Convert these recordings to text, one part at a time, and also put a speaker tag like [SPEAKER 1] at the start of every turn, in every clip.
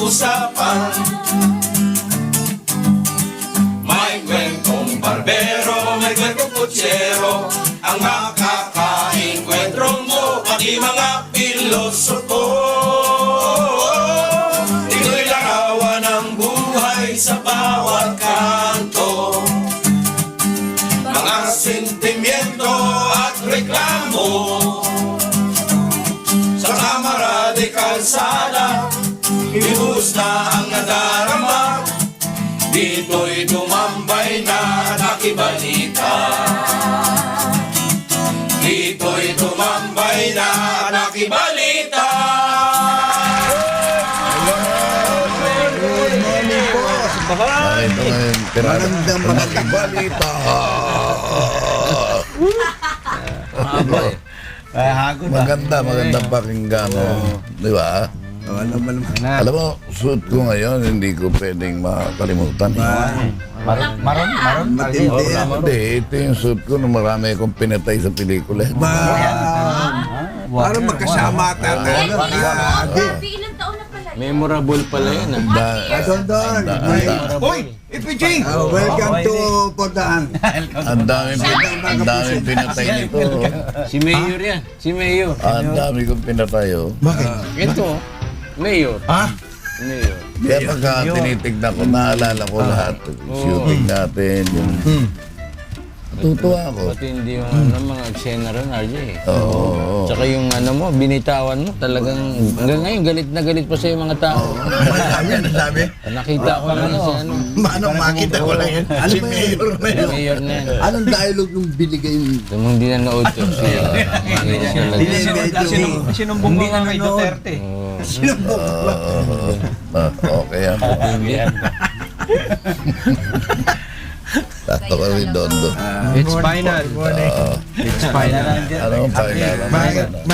[SPEAKER 1] usapan. May kwentong barbero, may kwentong kutsero, ang makakainkwentro mo, pati mga pilosopo. Ito'y larawan ng buhay sa bawat kanto, mga sentimiento at reklamo. Sa kamara de kalsada, ibuhos na ang nadarama, dito'y tumambay na nakibalita. Dito'y tumambay na nakibalita.
[SPEAKER 2] Ito na yung
[SPEAKER 3] Magandang mga
[SPEAKER 2] balita. Magandang pakinggan. Di ba?
[SPEAKER 3] alam mo naman.
[SPEAKER 2] Alam mo, suit ko ngayon, hindi ko pwedeng makalimutan.
[SPEAKER 4] Maron?
[SPEAKER 3] Matindi yan.
[SPEAKER 2] Hindi, ito yung suit ko nung marami akong pinatay sa pelikula.
[SPEAKER 3] Parang magkasama tayo.
[SPEAKER 5] Ilang taon na pala yun?
[SPEAKER 4] Memorable pala yun.
[SPEAKER 3] Don.
[SPEAKER 6] Hoy! Ipijing!
[SPEAKER 3] Welcome to Portahan.
[SPEAKER 2] Ang daming pinatay nito.
[SPEAKER 4] Si Mayor yan. Si Mayor.
[SPEAKER 2] Ang dami kong pinatay.
[SPEAKER 4] Ito. Mayor.
[SPEAKER 6] Ha?
[SPEAKER 4] Mayor.
[SPEAKER 2] Kaya pagka tinitignan ko, naalala ko lahat. Shooting natin. Natutuwa ako.
[SPEAKER 4] Pati hindi yung mga eksena ron, RJ.
[SPEAKER 2] Oo.
[SPEAKER 4] Tsaka yung mo, binitawan mo, talagang hanggang ngayon, galit na galit pa sa yung mga tao.
[SPEAKER 6] Yan ang sabi.
[SPEAKER 4] Nakita ko na si
[SPEAKER 6] Manong makita ko lang yan. Si Mayor na yun.
[SPEAKER 4] Mayor na yan.
[SPEAKER 3] Anong dialogue nung binigay yung...
[SPEAKER 4] Ito mong hindi nanood to.
[SPEAKER 6] Sinumbong mo nga kay Duterte.
[SPEAKER 2] Okay yan. Tato kami doon.
[SPEAKER 7] It's final. It's final.
[SPEAKER 2] Ano ang final?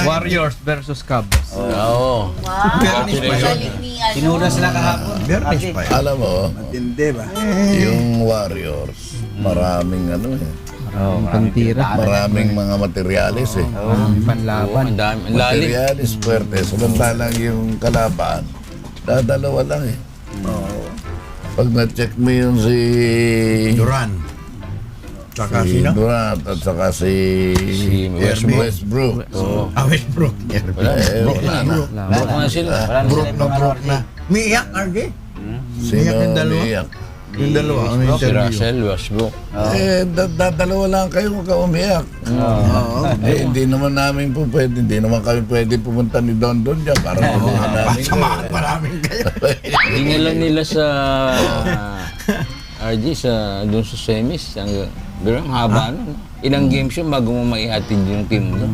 [SPEAKER 7] Warriors versus Cubs.
[SPEAKER 4] Oo.
[SPEAKER 5] Wow, galing ni ano.
[SPEAKER 6] Tinura sila kahapon.
[SPEAKER 2] Alam mo,
[SPEAKER 3] Matindi ba?
[SPEAKER 2] yung Warriors, maraming
[SPEAKER 7] Pantira.
[SPEAKER 2] maraming mga materialis eh.
[SPEAKER 7] Panlaban.
[SPEAKER 4] Ang dami. Ang lalim.
[SPEAKER 2] Materialis, puwerte. Samantalang yung kalaban, dadalawa lang eh. Pag na-check mo yun si
[SPEAKER 6] Duran. Tsaka
[SPEAKER 2] si
[SPEAKER 6] sino?
[SPEAKER 2] Durant at saka si Westbrook.
[SPEAKER 6] Westbrook.
[SPEAKER 4] Wala.
[SPEAKER 2] Brook na.
[SPEAKER 4] Brook na sila.
[SPEAKER 6] Brook na. Miiyak, RJ.
[SPEAKER 2] Sino
[SPEAKER 6] yung dalawa?
[SPEAKER 2] umiyak?
[SPEAKER 6] Yung dalawa, ang
[SPEAKER 4] Si
[SPEAKER 6] interview.
[SPEAKER 4] Russell Westbrook.
[SPEAKER 2] Dadalawa lang kayo huwag ka umiyak. Hindi naman namin po pwede, hindi naman kami pwede pumunta ni Don dyan para tulungan namin.
[SPEAKER 6] Samahan pa namin kayo.
[SPEAKER 4] Dinala nila sa RG sa doon sa semis. Pero ang haba nun. Ilang games yun bago mo maihatid yung team mo.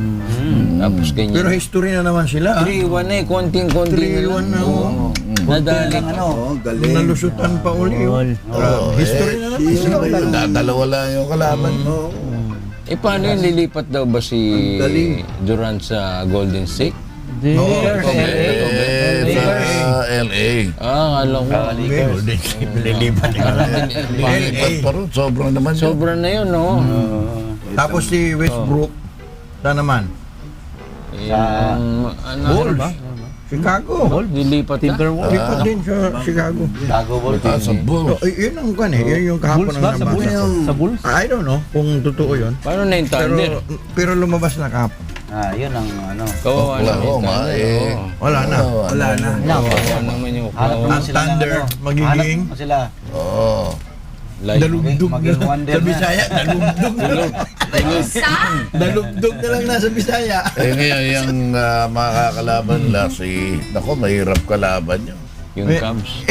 [SPEAKER 4] Tapos ganyan.
[SPEAKER 6] Pero history na naman sila.
[SPEAKER 4] 3-1 na eh. Konting-konti na lang.
[SPEAKER 6] 3-1 na.
[SPEAKER 4] Oo. Nadali.
[SPEAKER 3] Galing.
[SPEAKER 6] Nalusutan pa uli. History na naman sila.
[SPEAKER 2] Dadalawa lang yung kalaban.
[SPEAKER 4] Eh paano yun lilipat daw ba si Durant sa Golden State?
[SPEAKER 2] Sa LA.
[SPEAKER 4] Alam ko.
[SPEAKER 6] Lilipat.
[SPEAKER 2] Pangilipat pa rin, sobrang naman yun.
[SPEAKER 4] Sobra na yun, no?
[SPEAKER 6] Tapos si Westbrook. Saan naman?
[SPEAKER 4] Bull ba?
[SPEAKER 6] Chicago.
[SPEAKER 4] Bull, lilipat na.
[SPEAKER 6] Lipat din sa Chicago.
[SPEAKER 2] Sa Bulls.
[SPEAKER 6] Yun ang kan eh. Yun yung kahapon ang nabasa ko.
[SPEAKER 7] Sa Bulls?
[SPEAKER 6] I don't know kung totoo yun.
[SPEAKER 4] Paano na yung Thunder?
[SPEAKER 6] Pero lumabas na kahapon.
[SPEAKER 8] Yun ang
[SPEAKER 4] Kawawa na yung
[SPEAKER 2] Oklahoma,
[SPEAKER 4] Thunder.
[SPEAKER 2] eh.
[SPEAKER 4] Oo.
[SPEAKER 6] Wala na.
[SPEAKER 3] Wala na.
[SPEAKER 4] Kawawa naman yung Oklahoma.
[SPEAKER 6] Ang Thunder magiging
[SPEAKER 8] sila.
[SPEAKER 2] Oo.
[SPEAKER 6] dalugdog na.
[SPEAKER 8] maging wonder
[SPEAKER 6] Sa
[SPEAKER 8] na.
[SPEAKER 6] Bisaya, dalugdog na. Dalugdog na lang nasa Bisaya.
[SPEAKER 2] Eh ngayon, yung makakalaban nila mahirap kalaban yun.
[SPEAKER 4] Yung Cubs.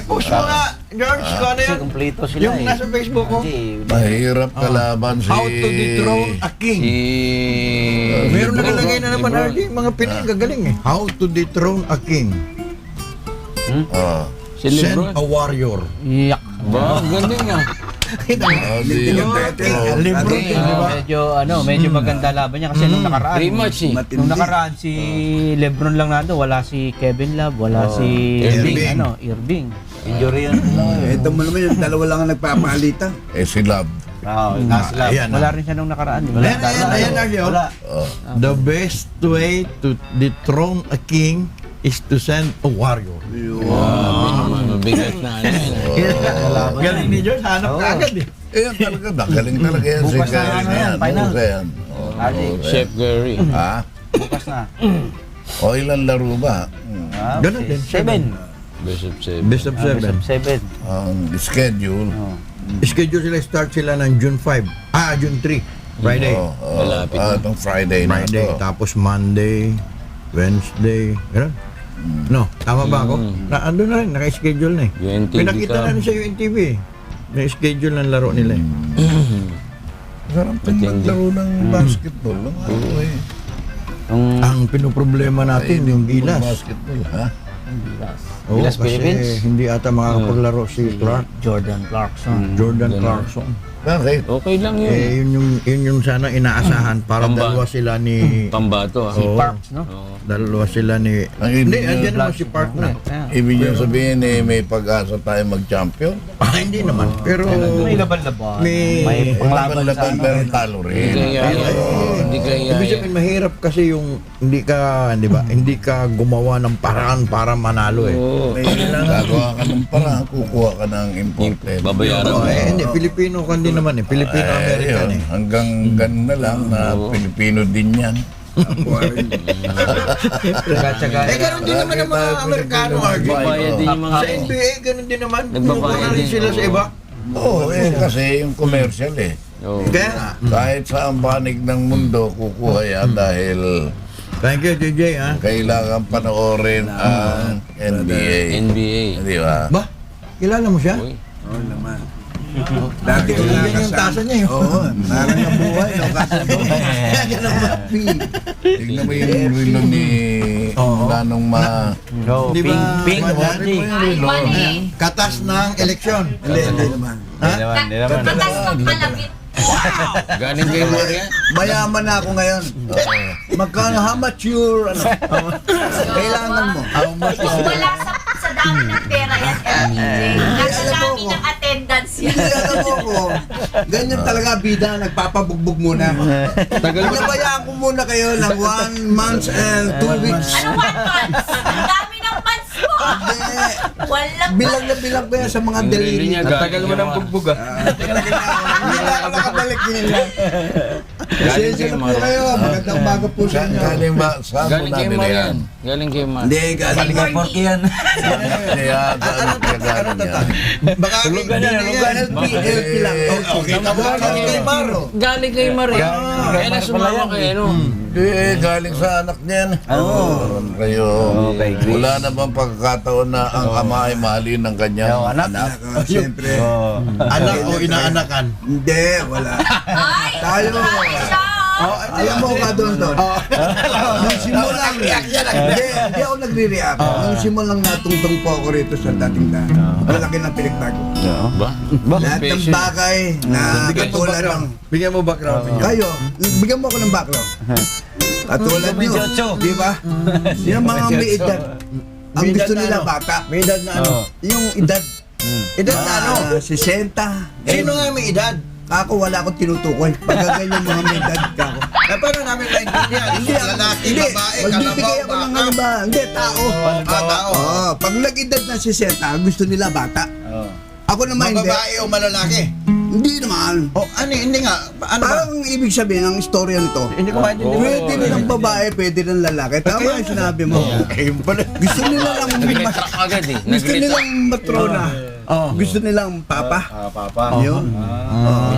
[SPEAKER 6] Post mo nga, George, kung ano
[SPEAKER 8] Kasi
[SPEAKER 6] yun?
[SPEAKER 8] kumpleto sila
[SPEAKER 6] Yung nasa Facebook ko.
[SPEAKER 2] Mahirap kalaban si...
[SPEAKER 6] How to dethrone a king. Meron nakalagay na naman RD, mga Pinoy gagaling eh. How to dethrone a king.
[SPEAKER 4] Si
[SPEAKER 6] Send
[SPEAKER 4] Lebron.
[SPEAKER 6] a warrior.
[SPEAKER 7] Iyak.
[SPEAKER 4] Ba, galing ah.
[SPEAKER 6] Lebron, di ba?
[SPEAKER 7] Medyo maganda laban niya kasi nung nakaraan.
[SPEAKER 4] Rematch eh.
[SPEAKER 7] Nung nakaraan si Lebron lang nando, wala si Kevin Love, wala si
[SPEAKER 4] Irving.
[SPEAKER 7] Irving.
[SPEAKER 8] Injury yun.
[SPEAKER 3] Ito mo naman yung dalawa lang ang nagpapaalita.
[SPEAKER 2] si Love.
[SPEAKER 8] Naslap.
[SPEAKER 6] Ayan
[SPEAKER 7] Wala rin siya nung nakaraan. Wala.
[SPEAKER 6] Ayan, RD.
[SPEAKER 8] Wala.
[SPEAKER 6] The best way to dethrone a king is to send a warrior.
[SPEAKER 4] Mabigat na ano yun.
[SPEAKER 6] Galing ni George, hanap ka agad eh.
[SPEAKER 2] Eh, yan talaga, magaling talaga yan si
[SPEAKER 8] Bukas na
[SPEAKER 2] Gary
[SPEAKER 8] ano
[SPEAKER 2] na
[SPEAKER 8] yan,
[SPEAKER 2] yan.
[SPEAKER 8] final.
[SPEAKER 2] Bukas yan.
[SPEAKER 4] Chef Gary.
[SPEAKER 2] Ha?
[SPEAKER 8] Bukas na.
[SPEAKER 2] O ilang laro ba?
[SPEAKER 6] Ganun din.
[SPEAKER 8] 7.
[SPEAKER 4] Best of 7.
[SPEAKER 6] Best of 7.
[SPEAKER 8] 7.
[SPEAKER 2] Ang schedule.
[SPEAKER 6] Schedule sila, start sila ng June 5. June 3. Friday.
[SPEAKER 4] Malapit na.
[SPEAKER 2] Itong Friday na
[SPEAKER 6] Friday.
[SPEAKER 2] to.
[SPEAKER 6] Tapos Monday, Wednesday. Ganun. No, tama ba ako? Ando na rin, naka-schedule na eh.
[SPEAKER 4] UNTV
[SPEAKER 6] Pinakita
[SPEAKER 4] ka.
[SPEAKER 6] na rin sa UNTV eh. May schedule ng laro nila eh.
[SPEAKER 2] Sarap pang maglaro ng basketball. Ang ako eh.
[SPEAKER 6] Ang pinoproblema natin yung gilas.
[SPEAKER 2] Basketball, ha?
[SPEAKER 6] Oo,
[SPEAKER 8] Gilas
[SPEAKER 6] kasi
[SPEAKER 8] Philippines?
[SPEAKER 6] hindi ata makakapaglaro si Clark.
[SPEAKER 7] Jordan Clarkson.
[SPEAKER 6] Jordan Clarkson.
[SPEAKER 2] Bakit?
[SPEAKER 4] Okay lang yun.
[SPEAKER 6] Yun yung sana inaasahan para
[SPEAKER 4] Pamba.
[SPEAKER 6] dalawa sila ni...
[SPEAKER 4] Pambato ah.
[SPEAKER 6] Oo,
[SPEAKER 7] Parks, no?
[SPEAKER 6] dalawa sila ni...
[SPEAKER 2] Ang ibig
[SPEAKER 6] Hindi,
[SPEAKER 2] niya-
[SPEAKER 6] andyan naman si Park na.
[SPEAKER 2] Ibig niyo sabihin eh, may pag-asa tayo mag-champion?
[SPEAKER 6] Hindi naman. Pero...
[SPEAKER 7] May laban-laban.
[SPEAKER 6] May...
[SPEAKER 2] Panglaban pero talo rin.
[SPEAKER 4] Hindi kaya
[SPEAKER 6] Ibig sabihin, mahirap kasi yung hindi ka, di ba, hindi ka gumawa ng paraan para manalo eh.
[SPEAKER 2] Gagawa ka ng paraan, kukuha ka ng imported.
[SPEAKER 4] babayaran mo.
[SPEAKER 6] Hindi, Pilipino kan din naman eh. Pilipino-American eh.
[SPEAKER 2] Hanggang ganun na lang na Pilipino din yan.
[SPEAKER 6] Ganun din naman ang mga Amerikano, Arjun.
[SPEAKER 4] Babayad din yung mga...
[SPEAKER 6] Sa NBA, ganun din naman.
[SPEAKER 4] Nagbabayad
[SPEAKER 6] Kumukuha rin
[SPEAKER 4] din.
[SPEAKER 6] sila sa iba.
[SPEAKER 2] Oo, kasi yung commercial eh.
[SPEAKER 4] Oo.
[SPEAKER 6] Kaya nga.
[SPEAKER 2] Kahit sa panig ng mundo, kukuha yan dahil
[SPEAKER 6] Thank you, JJ, ha?
[SPEAKER 2] kailangan panoorin ang NBA.
[SPEAKER 4] NBA.
[SPEAKER 2] Di ba?
[SPEAKER 6] Ba? Kilala mo siya?
[SPEAKER 4] Uy.
[SPEAKER 3] Oo naman. Dati ko
[SPEAKER 6] Yan yung
[SPEAKER 3] nakasama.
[SPEAKER 6] tasa niya, yun.
[SPEAKER 3] Oo, parang nabuhay. No? Kasi ganun ba?
[SPEAKER 2] Tignan mo yung relo ni Nanong
[SPEAKER 6] Di ba?
[SPEAKER 8] Pink.
[SPEAKER 2] Bakit mo yung relo?
[SPEAKER 5] Money.
[SPEAKER 6] Katas ng eleksyon.
[SPEAKER 3] Hindi naman.
[SPEAKER 5] Katas ng palabit.
[SPEAKER 4] Galing kay Maria.
[SPEAKER 3] Mayaman na ako ngayon. Magkano, how much your, kailangan mo?
[SPEAKER 5] Wala sa dami ng pera yan, LPJ. Nasa dami ng attendance yan.
[SPEAKER 3] Hindi alam mo ko. Ganyan talaga bida, nagpapabugbog muna. Pinabayaan ko muna kayo ng 1 month and 2 weeks.
[SPEAKER 5] Ano 1 month? Ang dami ng months mo.
[SPEAKER 3] Hindi.
[SPEAKER 5] Walang
[SPEAKER 3] Bilang na bilang ko yan sa mga deliri.
[SPEAKER 4] Tagal mo ng bugbog ah.
[SPEAKER 3] Hindi na ako nakabalik yun lang.
[SPEAKER 4] Galing
[SPEAKER 3] Pasensya
[SPEAKER 4] kay
[SPEAKER 3] na po
[SPEAKER 4] Maria.
[SPEAKER 3] kayo. Magandang bago po sa inyo.
[SPEAKER 2] Galing ba? Saan mo
[SPEAKER 4] Galing kay
[SPEAKER 2] nabili
[SPEAKER 4] Maria.
[SPEAKER 2] yan?
[SPEAKER 4] Galing kay Maria.
[SPEAKER 3] Hindi, galing ko.
[SPEAKER 8] Porky yan.
[SPEAKER 2] Kaya saan mo kagaling yan?
[SPEAKER 6] Baka
[SPEAKER 3] LP lang. Okay, galing kay Maro.
[SPEAKER 4] Galing kay Maria. Kaya na sumama kay ano.
[SPEAKER 2] Eh, galing sa anak niyan. Meron kayo. Wala na bang pagkakataon na ang ama ay mahalin ng kanyang anak?
[SPEAKER 3] Siyempre.
[SPEAKER 6] anak o inaanakan.
[SPEAKER 3] Hindi, wala.
[SPEAKER 5] Ay!
[SPEAKER 3] Tayo.
[SPEAKER 5] Siya!
[SPEAKER 3] Alam mo ka doon. Nung simulang, hindi ako nagre-react. Nung simulang natungtong po ako rito sa dating daan. Malaki ng pinagbago.
[SPEAKER 4] Ba?
[SPEAKER 3] Lahat ng bagay na katulad ng
[SPEAKER 6] Bigyan mo background niyo.
[SPEAKER 3] kayo, bigyan mo ako ng background. Katulad nyo, di ba? Yung mga may edad, ang
[SPEAKER 6] May
[SPEAKER 3] gusto
[SPEAKER 6] edad na
[SPEAKER 3] nila
[SPEAKER 6] ano?
[SPEAKER 3] bata.
[SPEAKER 6] May edad na ano?
[SPEAKER 3] Yung edad,
[SPEAKER 6] Edad na ano?
[SPEAKER 3] 60.
[SPEAKER 6] Sino nga may edad?
[SPEAKER 3] Ako wala akong tinutukoy. Pagkagay yung mga may edad ka ako.
[SPEAKER 6] Paano namin maintindihan?
[SPEAKER 3] Hindi, magbibigay ako ng halimbawa. Hindi, tao.
[SPEAKER 6] Tao.
[SPEAKER 3] Oo, pag nag-edad na 60, gusto nila bata. Ako naman hindi.
[SPEAKER 6] Mababae o malalaki?
[SPEAKER 3] Hindi naman.
[SPEAKER 6] O ano, hindi nga. Ano ba?
[SPEAKER 3] Parang ibig sabihin ng istorya nito.
[SPEAKER 6] Hindi ko maintindihan.
[SPEAKER 3] Pwede nilang babae, pwede ng lalaki. Tama yung sinabi mo.
[SPEAKER 6] Ayun pala.
[SPEAKER 3] Gusto nila lang
[SPEAKER 4] Nag-retract agad eh.
[SPEAKER 3] gusto nilang matrona. Gusto nilang papa.
[SPEAKER 8] Papa.
[SPEAKER 3] Yun.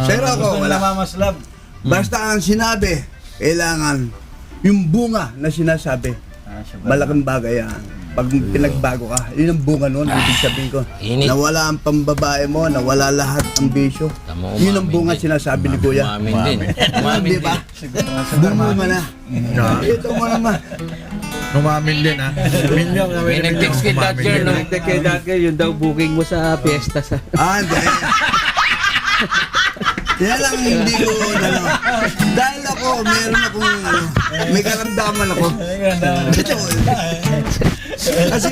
[SPEAKER 3] Pero ako, wala.
[SPEAKER 8] Namamaslab.
[SPEAKER 3] Basta ang sinabi, kailangan yung bunga na sinasabi. Malaking bagay yan. Pag pinagbago ka, yun ang bunga nun. Ibig sabihin ko,
[SPEAKER 4] Init.
[SPEAKER 3] nawala ang pambabae mo, nawala lahat ng bisyo.
[SPEAKER 4] Tama,
[SPEAKER 3] Yun ang
[SPEAKER 4] umamin
[SPEAKER 3] bunga
[SPEAKER 4] din.
[SPEAKER 3] sinasabi ni Kuya.
[SPEAKER 4] Umamin din. Umamin
[SPEAKER 3] Di
[SPEAKER 4] din.
[SPEAKER 3] ba? Bunga na. Ito mo naman.
[SPEAKER 6] Umamin din ha. Minyong na
[SPEAKER 4] May nag-text kay Dad Girl, no?
[SPEAKER 7] Kaya dati yun daw booking mo sa piyesta sa...
[SPEAKER 3] Hindi. Kaya lang hindi ko, dahil ako, meron akong, may karamdaman ako. Kasi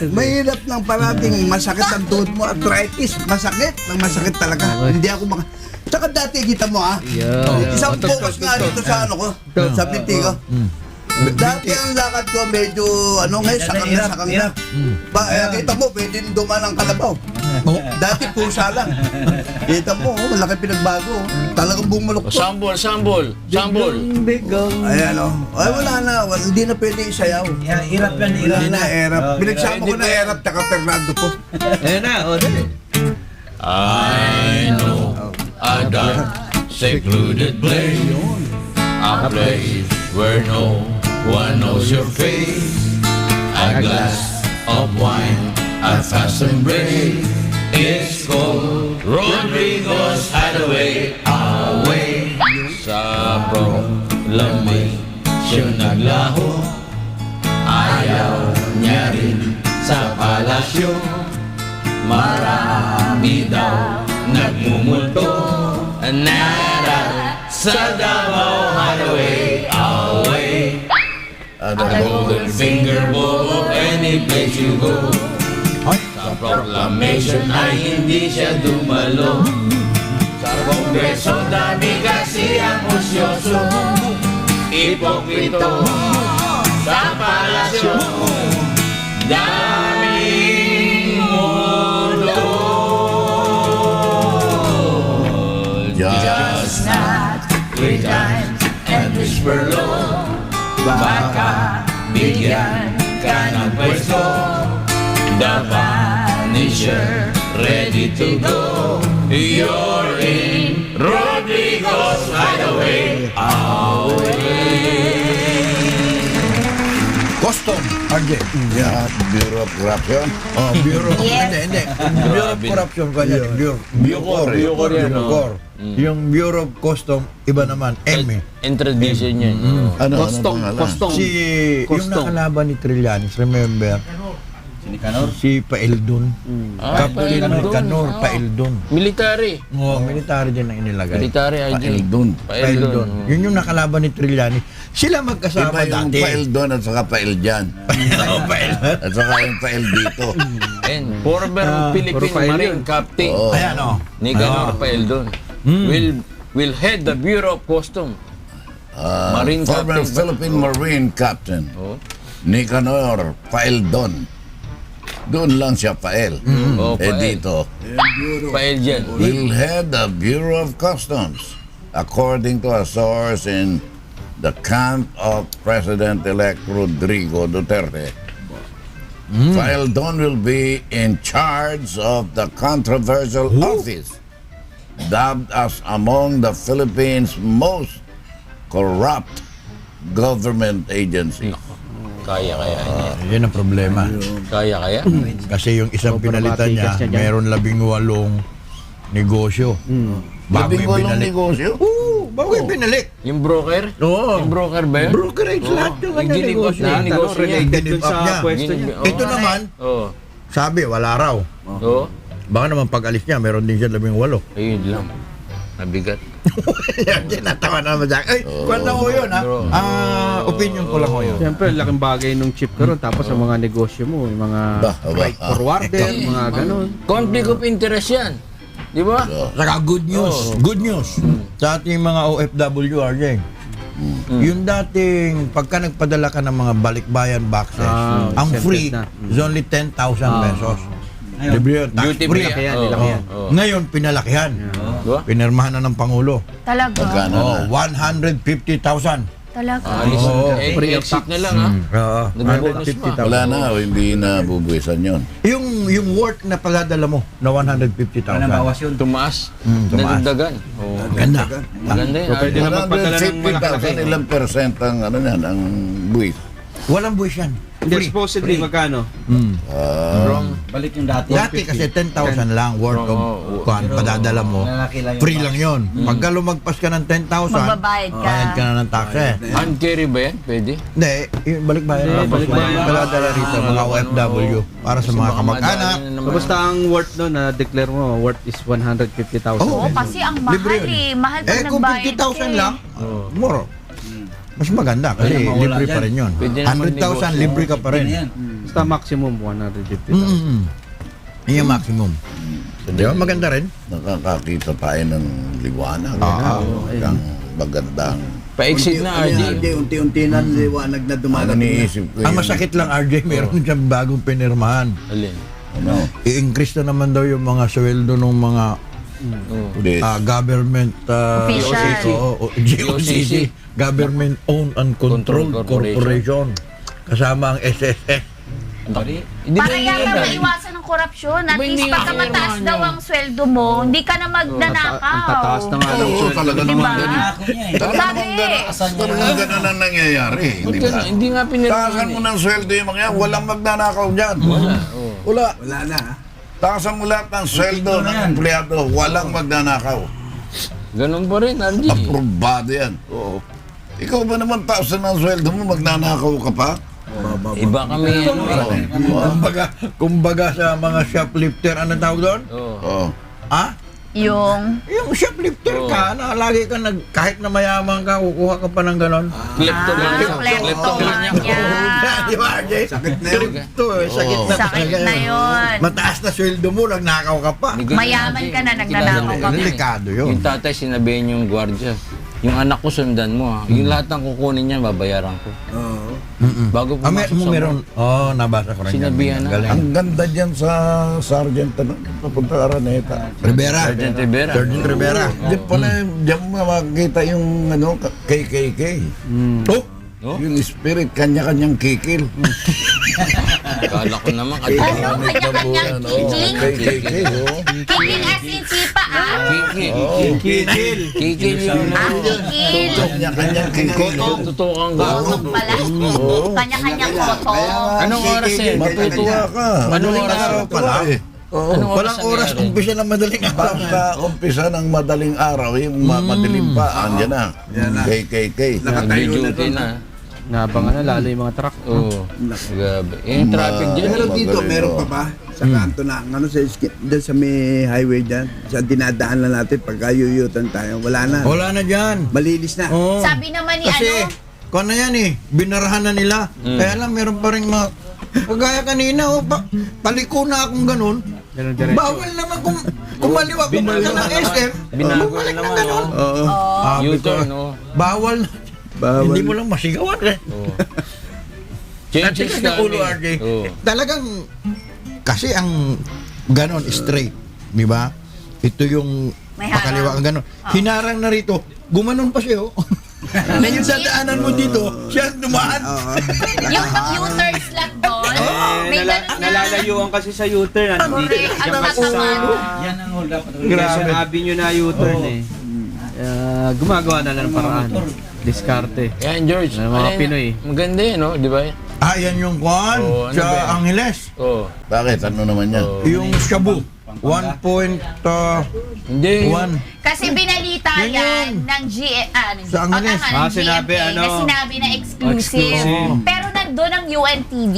[SPEAKER 3] mahirap ng parating masakit ang tuhod mo, arthritis, masakit talaga. Hindi ako Tsaka dati kita mo
[SPEAKER 7] Yeah.
[SPEAKER 3] isang focus nga dito sa ano ko, sa pinti ko. Dati ang lakad ko medyo, ngayon, sakang na. Kita mo, pwede dumaan ang kalabaw. Dati pusa lang. Kita mo, malaki pinagbago. Talagang bumulok po.
[SPEAKER 4] Sambol.
[SPEAKER 3] Ayan ay wala na, hindi na pwede isayaw.
[SPEAKER 6] Irap yan,
[SPEAKER 3] Hindi na erap. Pinagsama ko na erap, taka Fernando po.
[SPEAKER 6] Ayan na, o dali.
[SPEAKER 1] I know a dark, secluded place, a place where no one knows your face. A glass of wine, a fast embrace. It's called Rodrigo's Hideaway. Away sa proklamasyon naglaho. Ayaw niya rin sa palasyo. Marami daw nagmumulto. Nara sa Davao Hideaway. Away the golden finger bowl, any place you go. Sa proclamation ay hindi siya dumalo. Sa kongreso dami kasi ang osyoso. Ipokrito sa palasyo. Daming mundo. Just not 3 times and whisper low. Baka bigyan ka ng pwesto. The Vanisher, ready to go. You're in Rodrigo's Hideaway.
[SPEAKER 6] Custom, RJ.
[SPEAKER 2] Yeah, Bureau of Corruption.
[SPEAKER 6] Oh, Bureau.
[SPEAKER 5] Yes.
[SPEAKER 6] Hindi. Bureau of Corruption ko yan.
[SPEAKER 2] Bucor.
[SPEAKER 6] Bucor. Yung Bureau of Custom, iba naman. M eh.
[SPEAKER 4] In tradition yun.
[SPEAKER 2] Ano pangalan?
[SPEAKER 6] Si, yung nakalaban ni Trillanes, remember? Si Paeldon. Captain Canor Paeldon.
[SPEAKER 4] Military.
[SPEAKER 6] Oo, military din ang inilagay.
[SPEAKER 4] Military ID.
[SPEAKER 2] Paeldon.
[SPEAKER 6] Paeldon. Yun yung nakalaban ni Trillanes. Sila
[SPEAKER 2] Iba
[SPEAKER 6] magkasama
[SPEAKER 2] yung
[SPEAKER 6] dati.
[SPEAKER 2] Paeldon at saka Paeljan. At saka yung Pael dito.
[SPEAKER 4] And former Philippine Marine Captain
[SPEAKER 2] Oo.
[SPEAKER 6] Ayan o.
[SPEAKER 4] Nicanor Paeldon will head the Bureau of Customs. Marine
[SPEAKER 2] Former
[SPEAKER 4] Captain.
[SPEAKER 2] Philippine Marine Captain
[SPEAKER 4] Oh.
[SPEAKER 2] Nicanor Paeldon. Doon lang siya Pael.
[SPEAKER 4] Oh, Pael.
[SPEAKER 2] Dito,
[SPEAKER 4] Paeljan.
[SPEAKER 2] will head the Bureau of Customs, according to a source in the camp of President-elect Rodrigo Duterte. Paeldon will be in charge of the controversial office, dubbed as among the Philippines' most corrupt government agency.
[SPEAKER 4] Kaya niya.
[SPEAKER 6] Yan ang problema.
[SPEAKER 4] Kaya.
[SPEAKER 6] Kasi yung isang pinalitan niya,
[SPEAKER 7] matigas niya dyan.
[SPEAKER 6] meron 18 negosyo. Bago
[SPEAKER 2] Labing
[SPEAKER 6] yung
[SPEAKER 2] walong
[SPEAKER 6] binalik.
[SPEAKER 2] negosyo?
[SPEAKER 6] Oo, bago yung binalik.
[SPEAKER 4] Yung broker?
[SPEAKER 6] Oo.
[SPEAKER 4] Yung broker ba yun?
[SPEAKER 6] Brokerage lahat yung
[SPEAKER 4] Yung
[SPEAKER 6] kanya negosyo.
[SPEAKER 4] negosyo niya.
[SPEAKER 6] Related up niya. Ito naman,
[SPEAKER 4] Oo.
[SPEAKER 6] sabi, wala raw.
[SPEAKER 4] Oo.
[SPEAKER 6] Baka naman pag alis niya, meron din siya 18.
[SPEAKER 4] Ayun lang. Nabigat.
[SPEAKER 6] Yan, tinatawa naman siya. Ay, kwenta ko yun, ha?
[SPEAKER 4] Bro.
[SPEAKER 6] Opinion ko lang ko yun.
[SPEAKER 7] Siyempre, laking bagay nung chip ka ron. Tapos ang mga negosyo mo, yung mga freight forwarder, mga ganun.
[SPEAKER 4] Conflict of interest yan. Di ba?
[SPEAKER 6] Saka good news. Good news. Sa ating mga OFW, RJ. Yung dating, pagka nagpadala ka ng mga balikbayan boxes, ang
[SPEAKER 7] accepted
[SPEAKER 6] free
[SPEAKER 7] na.
[SPEAKER 6] is only 10,000 pesos. Libre yun, tax
[SPEAKER 4] Duty
[SPEAKER 6] free.
[SPEAKER 4] free.
[SPEAKER 7] Kaya,
[SPEAKER 4] Oo,
[SPEAKER 7] nilaki yan.
[SPEAKER 4] oo.
[SPEAKER 6] Ngayon, pinalakihan.
[SPEAKER 4] Diba?
[SPEAKER 6] Pinirmahan na ng Pangulo.
[SPEAKER 5] Talaga.
[SPEAKER 2] Magkano
[SPEAKER 6] Oh,
[SPEAKER 2] na?
[SPEAKER 6] 150,000.
[SPEAKER 5] Talaga.
[SPEAKER 4] Alis.
[SPEAKER 6] Oo.
[SPEAKER 4] Free exit na lang, ha?
[SPEAKER 6] Oo,
[SPEAKER 4] Nag-bonus pa.
[SPEAKER 6] 150,000.
[SPEAKER 2] Wala na, hindi na bubuwisan yun.
[SPEAKER 6] Yung worth na pagadala mo na 150,000.
[SPEAKER 4] Tumaas.
[SPEAKER 6] tumaas.
[SPEAKER 4] Nadagdagan. Oo.
[SPEAKER 6] Ganda.
[SPEAKER 4] Maganda yan.
[SPEAKER 7] Pwede na magpadala ng malaki.
[SPEAKER 2] 150,000, ilang percent ang ano yan, ang buwis?
[SPEAKER 6] Walang buwis yan.
[SPEAKER 7] Hindi, supposedly, magkano?
[SPEAKER 8] Balik yung dati.
[SPEAKER 6] Dati kasi 10,000 lang worth of kuhan, padadala mo. Free lang yon. Pagka lumagpas ka ng 10,000,
[SPEAKER 5] Magbabayad ka.
[SPEAKER 6] bayad ka na ng tax eh.
[SPEAKER 4] Hand carry ba yan? Pwede?
[SPEAKER 6] Hindi, yung balikbayan.
[SPEAKER 7] Hindi, balikbayan.
[SPEAKER 6] Padadala rito, mga OFW, para sa mga kamag-anak.
[SPEAKER 7] So, basta ang worth no, na declare mo, worth is 150,000.
[SPEAKER 5] Oo, kasi ang
[SPEAKER 6] Libre
[SPEAKER 5] mahal
[SPEAKER 6] yun.
[SPEAKER 5] Mahal pa
[SPEAKER 6] Kung
[SPEAKER 5] nagbayad
[SPEAKER 6] 50,000 lang, more. Mas maganda kasi libre pa rin yun.
[SPEAKER 4] Pwede naman
[SPEAKER 6] 100,000
[SPEAKER 4] negosyo.
[SPEAKER 6] libre ka pa rin.
[SPEAKER 7] Basta maximum 150,000.
[SPEAKER 6] Yun yung maximum. Di ba? Maganda rin.
[SPEAKER 2] Nakakakita tayo ng liwanag.
[SPEAKER 6] Oo.
[SPEAKER 2] Ang magandang
[SPEAKER 4] Pa-exit na, RJ.
[SPEAKER 3] Unti-unti na liwanag na
[SPEAKER 2] Ano
[SPEAKER 3] dumarating.
[SPEAKER 2] niisip ko
[SPEAKER 6] Ang masakit lang, RJ, meron siyang bagong pinirmahan.
[SPEAKER 4] Alin?
[SPEAKER 2] Ano?
[SPEAKER 6] I-increase na naman daw yung mga sweldo ng mga
[SPEAKER 2] Pulis.
[SPEAKER 6] government
[SPEAKER 5] Official.
[SPEAKER 6] GOCC, Government Owned and Controlled
[SPEAKER 4] Control
[SPEAKER 6] Corporation. Kasama ang SSS.
[SPEAKER 4] Hindi ba
[SPEAKER 5] Para
[SPEAKER 4] yun
[SPEAKER 5] yata
[SPEAKER 4] yun?
[SPEAKER 5] maiwasan ng korupsyon. At
[SPEAKER 4] Ba, hindi
[SPEAKER 5] least pagka
[SPEAKER 4] nga
[SPEAKER 5] mataas
[SPEAKER 4] yan,
[SPEAKER 5] daw
[SPEAKER 4] ano.
[SPEAKER 5] ang sweldo mo, hindi ka na magnanakaw.
[SPEAKER 7] Ang tataas na nga ng
[SPEAKER 2] Oo,
[SPEAKER 7] sweldo.
[SPEAKER 2] talaga
[SPEAKER 5] Diba?
[SPEAKER 2] naman ganun.
[SPEAKER 8] Ako niya eh.
[SPEAKER 2] Talaga
[SPEAKER 5] Sabi.
[SPEAKER 2] naman ganun ang nangyayari.
[SPEAKER 4] Ba't
[SPEAKER 2] Di ba?
[SPEAKER 4] ganun? Hindi nga pinirmahan
[SPEAKER 2] Taasan mo
[SPEAKER 4] eh.
[SPEAKER 2] ng sweldo yung mga yan, walang magnanakaw dyan.
[SPEAKER 4] Wala, oo.
[SPEAKER 2] Wala.
[SPEAKER 3] Wala na, ha?
[SPEAKER 2] Taasan mo lahat ng sweldo ng empleyado, walang magnanakaw.
[SPEAKER 4] Ganun pa rin, RJ.
[SPEAKER 2] Aprobado yan. Oo. Ikaw ba naman taasan ng sweldo mo, magnanakaw ka pa?
[SPEAKER 4] Iba kami, ano eh.
[SPEAKER 6] Kumbaga sa mga shoplifter, anong tawag doon?
[SPEAKER 4] Oo.
[SPEAKER 2] Oo.
[SPEAKER 6] Ah?
[SPEAKER 5] Yung
[SPEAKER 6] Yung shoplifter ka, na lagi ka kahit na mayaman ka, kukuha ka pa ng ganon.
[SPEAKER 4] Kleptomania.
[SPEAKER 5] kleptomania.
[SPEAKER 6] Di ba, RJ?
[SPEAKER 3] Sakit na yun.
[SPEAKER 6] Ito, sakit na
[SPEAKER 5] Sakit
[SPEAKER 6] talaga
[SPEAKER 5] na yun.
[SPEAKER 6] Mataas na sweldo mo, nagnakaw ka pa.
[SPEAKER 5] Mayaman ka na, nagnanakaw ka pa.
[SPEAKER 6] Delikado yun.
[SPEAKER 4] Yung tatay, sinabihin yung gwardiya, yung anak ko sundan mo ha. Yung lahat ng kukunin niya, babayaran ko.
[SPEAKER 3] Oo.
[SPEAKER 4] Bago pumasok sa
[SPEAKER 6] Meron. Nabasa ko rin.
[SPEAKER 4] Sinabihan na.
[SPEAKER 6] Galing.
[SPEAKER 2] Ang ganda dyan sa Sergeant, ano, papunta Araneta.
[SPEAKER 6] Rivera.
[SPEAKER 4] Sergeant Rivera.
[SPEAKER 6] Sergeant Rivera.
[SPEAKER 2] Diyan pala, diyan mo makikita yung ano, KKK.
[SPEAKER 6] Oh,
[SPEAKER 4] No?
[SPEAKER 2] Yung spirit, kanya-kanyang kikil.
[SPEAKER 4] Kala ko naman,
[SPEAKER 5] Ano? Kanya-kanyang kikil?
[SPEAKER 2] KKK, oh.
[SPEAKER 5] Kikil as in sipa, ah?
[SPEAKER 4] Kikil.
[SPEAKER 6] Kikil.
[SPEAKER 4] Kikil yung
[SPEAKER 5] Ah, kikil.
[SPEAKER 2] Kanya-kanyang kikil.
[SPEAKER 4] tutukan ko.
[SPEAKER 5] Kotok pala. Kanya-kanyang kotok.
[SPEAKER 4] Anong oras eh?
[SPEAKER 2] Matutuwa ka.
[SPEAKER 4] Anong
[SPEAKER 2] Madaling
[SPEAKER 4] oras?
[SPEAKER 2] araw pala eh. Oo.
[SPEAKER 4] Anong
[SPEAKER 6] Walang oras,
[SPEAKER 4] nangyari?
[SPEAKER 6] umpisa ng madaling araw.
[SPEAKER 2] Basta umpisa ng madaling araw, yung madilim pa, andyan na. KKK.
[SPEAKER 4] Nag-duty na.
[SPEAKER 7] Nabangan na lalo yung mga truck.
[SPEAKER 4] Oo. Grabe. Yung traffic dyan.
[SPEAKER 3] Pero
[SPEAKER 4] eh.
[SPEAKER 3] dito,
[SPEAKER 2] Magaling,
[SPEAKER 3] meron
[SPEAKER 2] oh.
[SPEAKER 3] pa ba? Sa kanto na, ano, dyan sa may highway dyan, sa dinadaan na natin, pagka yuyutan tayo, wala na.
[SPEAKER 6] Wala na dyan.
[SPEAKER 3] Malinis na.
[SPEAKER 6] Oo.
[SPEAKER 5] Sabi naman ni
[SPEAKER 6] Kasi,
[SPEAKER 5] ano,
[SPEAKER 6] kung ano yan eh, binarahan na nila. Kaya lang, meron pa rin mga, kagaya kanina, paliko na akong ganun.
[SPEAKER 7] Ganun diretso.
[SPEAKER 6] Bawal naman kung kumaliwa ka ng SM.
[SPEAKER 4] Binago
[SPEAKER 6] bumalik
[SPEAKER 4] na
[SPEAKER 6] na
[SPEAKER 4] naman,
[SPEAKER 6] ganun.
[SPEAKER 3] Oo.
[SPEAKER 6] Sabi ko,
[SPEAKER 4] U-turn, no?
[SPEAKER 6] Bawal na.
[SPEAKER 3] Bawal.
[SPEAKER 6] Hindi mo lang masigawan eh.
[SPEAKER 4] Oo.
[SPEAKER 6] At
[SPEAKER 4] Changes
[SPEAKER 6] tigas ng ulo,
[SPEAKER 4] kami.
[SPEAKER 6] RJ.
[SPEAKER 4] Oo.
[SPEAKER 6] Talagang, kasi ang ganon, straight. Di ba? Ito yung
[SPEAKER 5] May harang.
[SPEAKER 6] pakaliwa ang ganon. Hinarang na rito, gumanon pa siya, oh. Na yung dadaanan mo dito, siya dumaan.
[SPEAKER 3] Oo.
[SPEAKER 5] yung U-turn slot doon, may ganun na.
[SPEAKER 7] Nalalayuan kasi sa U-turn.
[SPEAKER 5] Correct, ang tatama.
[SPEAKER 8] Yan ang hold up.
[SPEAKER 7] Quezon Avenue na U-turn eh. Gumagawa na lang ng paraan. Diskarte.
[SPEAKER 4] Yan, George.
[SPEAKER 7] Ng mga
[SPEAKER 4] Ano yan?
[SPEAKER 7] Pinoy.
[SPEAKER 4] Maganda yan, no? Di ba?
[SPEAKER 6] Ah, yan yung kwan,
[SPEAKER 4] Oo, ano ba yan?
[SPEAKER 6] sa Angeles.
[SPEAKER 4] Oo.
[SPEAKER 2] Bakit? Ano naman yan?
[SPEAKER 4] Oo.
[SPEAKER 6] Yung shabu. 1.1.
[SPEAKER 4] Hindi.
[SPEAKER 5] Kasi binalita
[SPEAKER 6] Yan
[SPEAKER 5] yan
[SPEAKER 6] yun.
[SPEAKER 5] ng
[SPEAKER 6] Sa Angeles.
[SPEAKER 5] ng
[SPEAKER 7] Sinabi,
[SPEAKER 5] GMA na
[SPEAKER 7] ano,
[SPEAKER 5] sinabi na exclusive.
[SPEAKER 7] exclusive.
[SPEAKER 5] Pero nandun ang UNTV.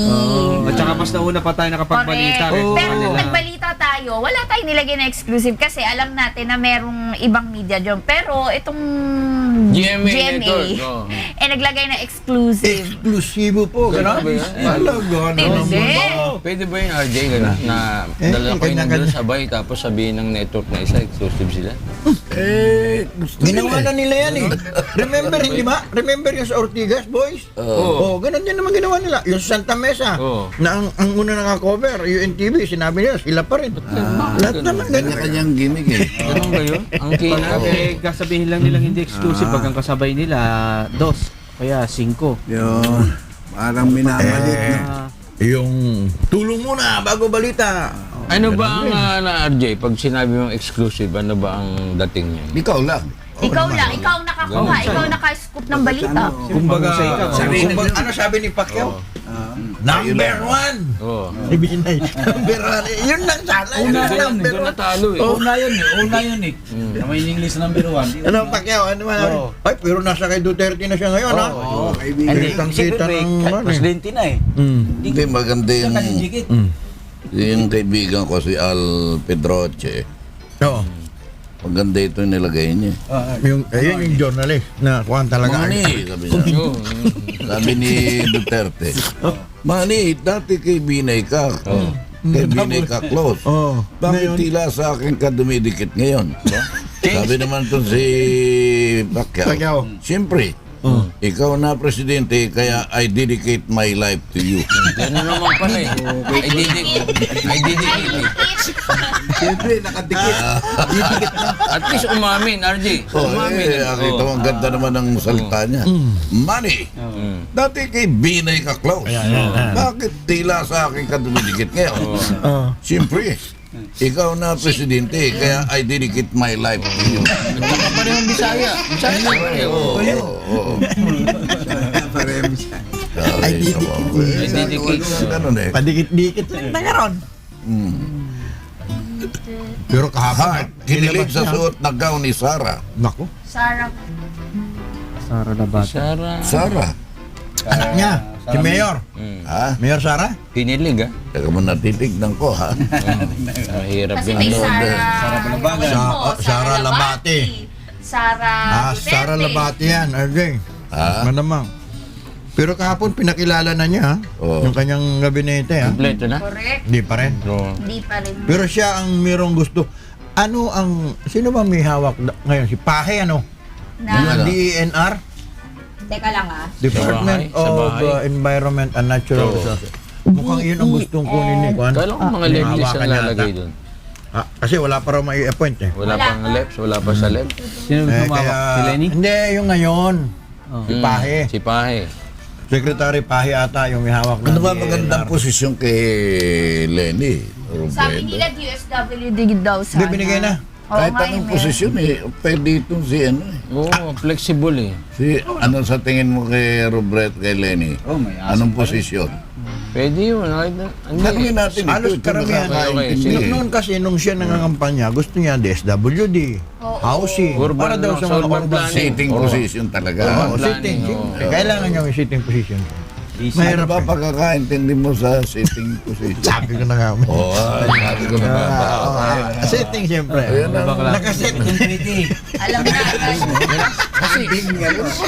[SPEAKER 7] At saka mas nauna pa tayo nakapagbalita.
[SPEAKER 5] Correct.
[SPEAKER 7] kaysa
[SPEAKER 5] Pero
[SPEAKER 7] kanila.
[SPEAKER 5] nung nagbalita tayo, wala tayong nilagay na exclusive kasi alam natin na merong ibang media dyan. Pero itong
[SPEAKER 4] GMA network, oh.
[SPEAKER 5] naglagay na exclusive.
[SPEAKER 6] Eksklusibo po, gano'n?
[SPEAKER 4] Grabe yan.
[SPEAKER 6] Talaga
[SPEAKER 5] Hindi.
[SPEAKER 6] naman.
[SPEAKER 4] Pwede ba yung RJ gano'n? Na dala kayo
[SPEAKER 6] kanya-kanya.
[SPEAKER 4] nandun sabay tapos sabihin ng network na isa, exclusive sila?
[SPEAKER 6] Ginawa na nila yan eh. Remember, hindi ba? Remember yung sa Ortigas, boys? Oo. Ganun din naman ginawa nila. Yung sa Santa Mesa,
[SPEAKER 4] Oo.
[SPEAKER 6] na ang una naka-cover, UNTV, sinabi nila, sila pa rin. Lahat naman ganun.
[SPEAKER 2] Kanya-kanyang gimmick eh.
[SPEAKER 4] Ganun ba yun? Ang kina.
[SPEAKER 7] Eh, kasabihin lang nilang hindi exclusive pag ang kasabay nila, 2. Kaya 5.
[SPEAKER 3] Yun. Parang minamalit, no?
[SPEAKER 6] Yung tulong muna bago balita.
[SPEAKER 4] Ano ba ang na RJ? Pag sinabi mong exclusive, ano ba ang dating niya?
[SPEAKER 2] Ikaw lang.
[SPEAKER 5] Ikaw lang, ikaw ang nakakuha, ikaw ang naka-scoop ng balita.
[SPEAKER 6] Kumbaga,
[SPEAKER 7] Sabi
[SPEAKER 6] ano sabi ni Pacquiao? Number 1!
[SPEAKER 4] Oo.
[SPEAKER 6] Si Binay. Number 1. Yun lang sana. Yun lang number
[SPEAKER 4] Doon
[SPEAKER 6] 1.
[SPEAKER 4] natalo eh.
[SPEAKER 8] Una yun eh. Una yun eh. Na may English number 1.
[SPEAKER 6] Ano Pacquiao? Ano man? Ay, pero nasa kay Duterte na siya ngayon, ha?
[SPEAKER 3] Oo, kaibigan.
[SPEAKER 6] Kitang-kita ng ano eh.
[SPEAKER 8] Presidente na eh.
[SPEAKER 2] Hindi maganda
[SPEAKER 8] Siya
[SPEAKER 2] yung,
[SPEAKER 8] kanindikit.
[SPEAKER 2] yung kaibigan ko si Al Pedroche.
[SPEAKER 6] Oo.
[SPEAKER 2] Maganda ito yung nilagay niya.
[SPEAKER 6] Ayun yung journalist na kuhan talaga.
[SPEAKER 2] Mani, sabi niya.
[SPEAKER 4] Oo.
[SPEAKER 2] Sabi ni Duterte. Mani, dati kay Binay ka. Kay Binay ka close.
[SPEAKER 6] Oo.
[SPEAKER 2] Bakit tila sa akin ka dumidikit ngayon? Sabi naman to si Pacquiao.
[SPEAKER 6] Pacquiao.
[SPEAKER 2] Siyempre, ikaw na presidente, kaya I dedicate my life to you.
[SPEAKER 4] Gano'n naman pala eh. I dedicate eh.
[SPEAKER 3] Siyempre, nakadikit.
[SPEAKER 4] At least umamin, RJ. Umamin.
[SPEAKER 2] Nakita mo, ang ganda naman ng salita niya. Money. Dati kay Binay ka close. Bakit tila sa akin ka dumidikit ngayon? Siyempre, ikaw na presidente, kaya I dedicate my life to you.
[SPEAKER 4] At saka pa rin ang Bisaya. Bisaya na eh.
[SPEAKER 2] I
[SPEAKER 4] dedicate.
[SPEAKER 2] Ganun eh.
[SPEAKER 6] Padikit-dikit lang na karon. Pero kahapon,
[SPEAKER 2] Heart, kinilig sa suot na gown ni Sarah.
[SPEAKER 6] Naku,
[SPEAKER 5] Sarah.
[SPEAKER 7] Sara na bata.
[SPEAKER 2] Sarah.
[SPEAKER 6] anak niya, si Mayor.
[SPEAKER 2] Ha?
[SPEAKER 6] Mayor Sara?
[SPEAKER 4] Pinilig ah.
[SPEAKER 2] Teka mo natitignan ko, ha?
[SPEAKER 4] Mahirap
[SPEAKER 5] Kasi
[SPEAKER 4] yun.
[SPEAKER 5] may Sarah.
[SPEAKER 6] Sarah Labate.
[SPEAKER 5] Sarah Duterte.
[SPEAKER 6] Sarah Labate yan, RJ. Manamang. Pero kahapon, pinakilala na niya, ha?
[SPEAKER 2] Oo.
[SPEAKER 6] Yung kanyang gabinete, ha?
[SPEAKER 4] Kompleto na.
[SPEAKER 5] Correct.
[SPEAKER 6] Hindi pa rin.
[SPEAKER 5] Hindi pa rin.
[SPEAKER 6] Pero siya ang mayroong gusto. Ano ang, sino ba may hawak ngayon? Si Pahe, ano?
[SPEAKER 5] Na,
[SPEAKER 6] DENR?
[SPEAKER 5] teka lang ah.
[SPEAKER 6] Department
[SPEAKER 4] Sa
[SPEAKER 6] of
[SPEAKER 4] bahay.
[SPEAKER 6] Environment and Natural Resources. Mukhang yun ang gustong kunin ni Juan.
[SPEAKER 4] Kala ko mga leftist
[SPEAKER 6] Hawakan
[SPEAKER 4] ang
[SPEAKER 6] niya
[SPEAKER 4] lalagay
[SPEAKER 6] ata.
[SPEAKER 4] doon.
[SPEAKER 6] Kasi wala pa raw mai-appoint eh.
[SPEAKER 4] Wala pang left, wala pa sa left.
[SPEAKER 7] Sino sumawak? Si Lenny?
[SPEAKER 6] Hindi, yung ngayon. Si Pahe.
[SPEAKER 4] Si Pahe.
[SPEAKER 6] Secretary Pahe ata yung may hawak
[SPEAKER 2] Ano ba
[SPEAKER 6] DENR.
[SPEAKER 2] magandang posisyon kay Lenny?
[SPEAKER 5] Sabi
[SPEAKER 2] Robredo?
[SPEAKER 5] nila DSWD daw sana.
[SPEAKER 6] Hindi, binigay na.
[SPEAKER 5] Oo
[SPEAKER 2] Kahit
[SPEAKER 5] nga,
[SPEAKER 2] anong
[SPEAKER 5] eh.
[SPEAKER 2] posisyon eh, pwede itong si ano eh.
[SPEAKER 4] Oo, flexible eh.
[SPEAKER 2] Si, ano sa tingin mo kay Robredo, kay Lenny?
[SPEAKER 8] Oh, may aso
[SPEAKER 2] Anong
[SPEAKER 8] pa rin.
[SPEAKER 2] posisyon?
[SPEAKER 4] Pwede yun.
[SPEAKER 2] Tanungin natin
[SPEAKER 6] Halos
[SPEAKER 2] ito
[SPEAKER 6] karamihan.
[SPEAKER 2] nakakaintindi
[SPEAKER 6] Nung
[SPEAKER 2] eh.
[SPEAKER 6] noon kasi, nung siya nangangampanya, gusto niya DSWD,
[SPEAKER 5] Oo.
[SPEAKER 6] housing,
[SPEAKER 4] Urban
[SPEAKER 6] para daw sa
[SPEAKER 4] sa
[SPEAKER 6] mga
[SPEAKER 4] urban
[SPEAKER 6] urban
[SPEAKER 4] planning.
[SPEAKER 2] Sitting position talaga.
[SPEAKER 6] Oo,
[SPEAKER 4] Planning,
[SPEAKER 6] sitting.
[SPEAKER 4] oo.
[SPEAKER 6] siyempre. Kailangan niya yung sitting position.
[SPEAKER 2] Ano
[SPEAKER 6] Mahirap
[SPEAKER 2] ba
[SPEAKER 6] eh.
[SPEAKER 2] pagkakaintindi mo sa sitting position?
[SPEAKER 6] Sabi ko na nga.
[SPEAKER 2] Oo, sabi ko na nga.
[SPEAKER 6] Sitting siyempre. Nakasit.
[SPEAKER 5] Alam na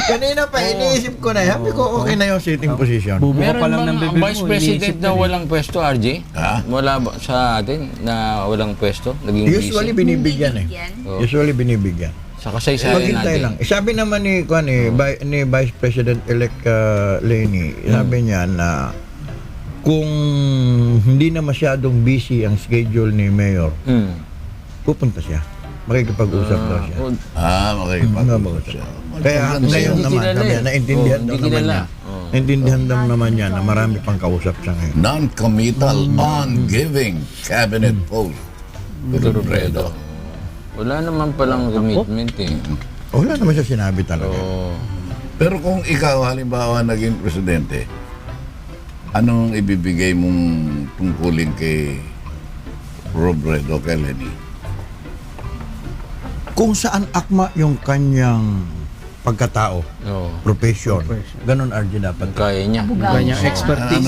[SPEAKER 6] Kanina pa, iniisip ko na. Sabi ko, okay na yung sitting position.
[SPEAKER 7] Bubuka pa lang ng
[SPEAKER 4] bang
[SPEAKER 7] bibig mo.
[SPEAKER 4] vice president na walang pwesto, RJ?
[SPEAKER 2] Ha?
[SPEAKER 4] Wala ba sa atin na walang pwesto? Naging
[SPEAKER 6] Usually
[SPEAKER 4] busy?
[SPEAKER 6] binibigyan eh.
[SPEAKER 4] Oo.
[SPEAKER 6] Usually binibigyan.
[SPEAKER 4] Sa kasaysayan
[SPEAKER 6] Maghintay
[SPEAKER 4] natin.
[SPEAKER 6] lang. Sabi naman ni ni Vice President-elect Lenny, sabi niya na kung hindi na masyadong busy ang schedule ni Mayor, pupunta siya. Makikipag-usap daw siya.
[SPEAKER 2] Makikipag-usap siya.
[SPEAKER 6] Kaya
[SPEAKER 4] Kasi
[SPEAKER 6] ngayon
[SPEAKER 4] hindi
[SPEAKER 6] naman,
[SPEAKER 4] kilala
[SPEAKER 6] sabi niya,
[SPEAKER 4] eh.
[SPEAKER 6] naintindihan
[SPEAKER 4] Oo,
[SPEAKER 6] daw
[SPEAKER 4] hindi
[SPEAKER 6] naman
[SPEAKER 4] kilala.
[SPEAKER 6] niya.
[SPEAKER 4] Oo.
[SPEAKER 6] Naintindihan daw naman niya na marami pang kausap siya ngayon.
[SPEAKER 2] Non-committal on giving cabinet post to Robredo.
[SPEAKER 4] Wala naman palang commitment eh.
[SPEAKER 6] Wala naman siya sinabi talaga.
[SPEAKER 4] Oo.
[SPEAKER 2] Pero kung ikaw halimbawa naging presidente, anong ibibigay mong tungkulin kay Robredo, kay Lenny?
[SPEAKER 6] Kung saan akma yung kanyang pagkatao,
[SPEAKER 4] Oo.
[SPEAKER 6] profession, ganun RJ dapat.
[SPEAKER 4] Kaya niya.
[SPEAKER 7] Kanyang expertise.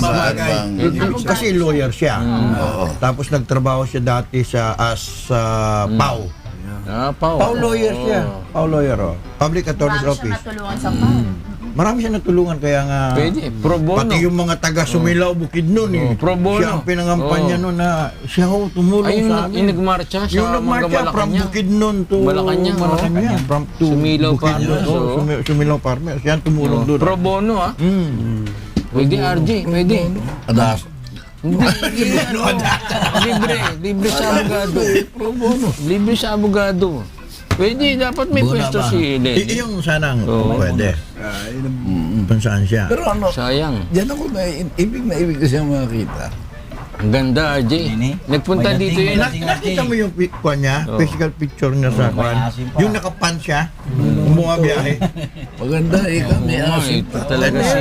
[SPEAKER 6] Kasi lawyer siya.
[SPEAKER 2] Oo.
[SPEAKER 6] Tapos nagtrabaho siya dati as PAO.
[SPEAKER 4] Pao.
[SPEAKER 6] PAO lawyer siya. PAO lawyer, oh. Public Attorney's
[SPEAKER 5] marami siya
[SPEAKER 6] Office.
[SPEAKER 5] natulungan sa PAO.
[SPEAKER 6] Marami siya natulungan kaya nga
[SPEAKER 4] Pwede. Pro bono.
[SPEAKER 6] pati yung mga taga Sumilaw Bukidnon eh.
[SPEAKER 4] Oh, pro bono.
[SPEAKER 6] Siya ang pinangampanya nun na siya ho tumulong
[SPEAKER 4] Ay,
[SPEAKER 6] sa amin.
[SPEAKER 4] yung nagmarcha sa
[SPEAKER 6] Yung
[SPEAKER 4] mga
[SPEAKER 6] nagmarcha from
[SPEAKER 4] Malacanang.
[SPEAKER 6] Bukidnon to
[SPEAKER 4] Malacanang,
[SPEAKER 6] Malacanang. From to
[SPEAKER 4] Sumilaw
[SPEAKER 6] Bukidnon,
[SPEAKER 4] Farmers,
[SPEAKER 6] oh,
[SPEAKER 4] oh.
[SPEAKER 6] Sumilaw Farmers. Yan tumulong doon.
[SPEAKER 4] Pro bono ah. Pwede RJ, pwede.
[SPEAKER 2] Adas.
[SPEAKER 4] Hindi, libre sa abogado. Libre sa abogado. Pwede, dapat may pwesto si Lenny.
[SPEAKER 6] Yung sanang
[SPEAKER 4] Oo.
[SPEAKER 6] pwede. Kung saan siya.
[SPEAKER 2] Pero ano,
[SPEAKER 4] Sayang.
[SPEAKER 2] yan ako ibig kasi makita.
[SPEAKER 4] Ang ganda, RJ. Nagpunta dito yun.
[SPEAKER 6] Nakita mo yung kwan niya, physical picture niya sa kwan. Yung nakapan siya, bumabiyahe.
[SPEAKER 2] Maganda, ikaw may
[SPEAKER 4] Oo,
[SPEAKER 2] asin
[SPEAKER 4] ito
[SPEAKER 2] pa.
[SPEAKER 4] talaga si...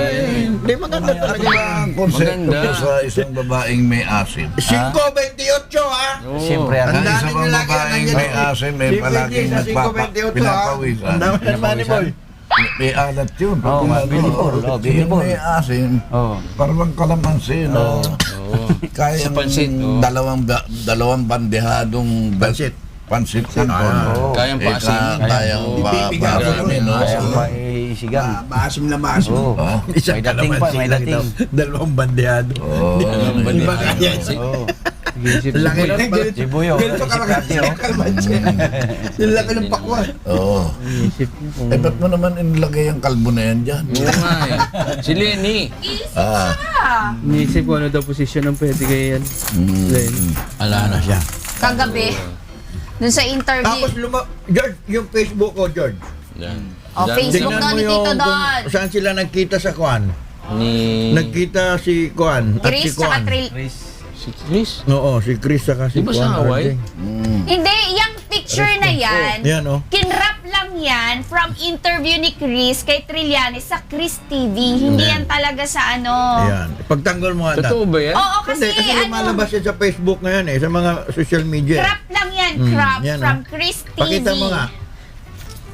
[SPEAKER 6] Hindi maganda talaga.
[SPEAKER 2] Ang konsepto
[SPEAKER 4] Maganda.
[SPEAKER 2] ko sa isang babaeng may asin.
[SPEAKER 6] 5.28 ha?
[SPEAKER 4] Siyempre.
[SPEAKER 2] Ang
[SPEAKER 6] Ang
[SPEAKER 2] isa
[SPEAKER 6] dami
[SPEAKER 2] pang
[SPEAKER 6] niyo lagi
[SPEAKER 2] babaeng
[SPEAKER 6] nandiyan.
[SPEAKER 2] may asin, may
[SPEAKER 6] Si
[SPEAKER 2] palaging
[SPEAKER 6] PJ sa 5.28 ha?
[SPEAKER 2] pinapawisan.
[SPEAKER 6] Ang dami ng money boy.
[SPEAKER 2] May alat yun.
[SPEAKER 8] binibol.
[SPEAKER 2] Yung may asin, parang kalamansi na kaya
[SPEAKER 4] pansit,
[SPEAKER 2] dalawang bandehadong pansit
[SPEAKER 4] Kayang paasin.
[SPEAKER 2] Kayang marami, no?
[SPEAKER 3] Maasim na maasim.
[SPEAKER 6] Isang kalamansi lang ito. Dalawang bandehado.
[SPEAKER 2] Oo.
[SPEAKER 6] Di ba kaya siya?
[SPEAKER 7] Nag-iisip.
[SPEAKER 6] Laki ng
[SPEAKER 8] Si Buyo.
[SPEAKER 3] Ganito kalaki ang kalbanche. Yung laki ng pakwan.
[SPEAKER 2] Oo.
[SPEAKER 7] Nag-iisip niya kung...
[SPEAKER 2] Eh, ba't mo naman inilagay ang kalbo na yan dyan?
[SPEAKER 4] Oo nga eh. Si Lenny.
[SPEAKER 5] Isip
[SPEAKER 2] Ah.
[SPEAKER 5] siya.
[SPEAKER 7] Iniisip ko ano daw posisyon ng pwede kay yan. Len.
[SPEAKER 6] Ala na siya.
[SPEAKER 5] Kagabi. Dun sa interview.
[SPEAKER 6] Tapos George, yung Facebook ko, George.
[SPEAKER 4] Yan.
[SPEAKER 5] Oh, Facebook
[SPEAKER 6] Tingnan
[SPEAKER 5] daw
[SPEAKER 6] mo
[SPEAKER 5] ni Tito
[SPEAKER 6] kung
[SPEAKER 5] Don.
[SPEAKER 6] saan sila nagkita sa Kwan.
[SPEAKER 4] Ni...
[SPEAKER 6] Nagkita si Kwan at si
[SPEAKER 5] Chris tsaka
[SPEAKER 6] Kwan.
[SPEAKER 8] Chris.
[SPEAKER 4] Si Chris.
[SPEAKER 6] Oo, si Chris saka si
[SPEAKER 4] Di ba
[SPEAKER 6] Kwan.
[SPEAKER 4] sa Hawaii?
[SPEAKER 5] Hindi, yung picture na yan,
[SPEAKER 6] Yan, oh.
[SPEAKER 5] kinrap lang yan from interview ni Chris kay Trillanes sa Chris TV. Hindi yan talaga sa ano.
[SPEAKER 6] Ayan. Pagtanggol mo nga.
[SPEAKER 4] Totoo ba yan?
[SPEAKER 5] Oo, kasi
[SPEAKER 6] Hindi, kasi
[SPEAKER 5] ano,
[SPEAKER 6] lumalabas yan sa Facebook ngayon sa mga social media.
[SPEAKER 5] crap lang yan, crap
[SPEAKER 6] yan,
[SPEAKER 5] from
[SPEAKER 6] oh.
[SPEAKER 5] Chris TV.
[SPEAKER 6] Pakita mo nga.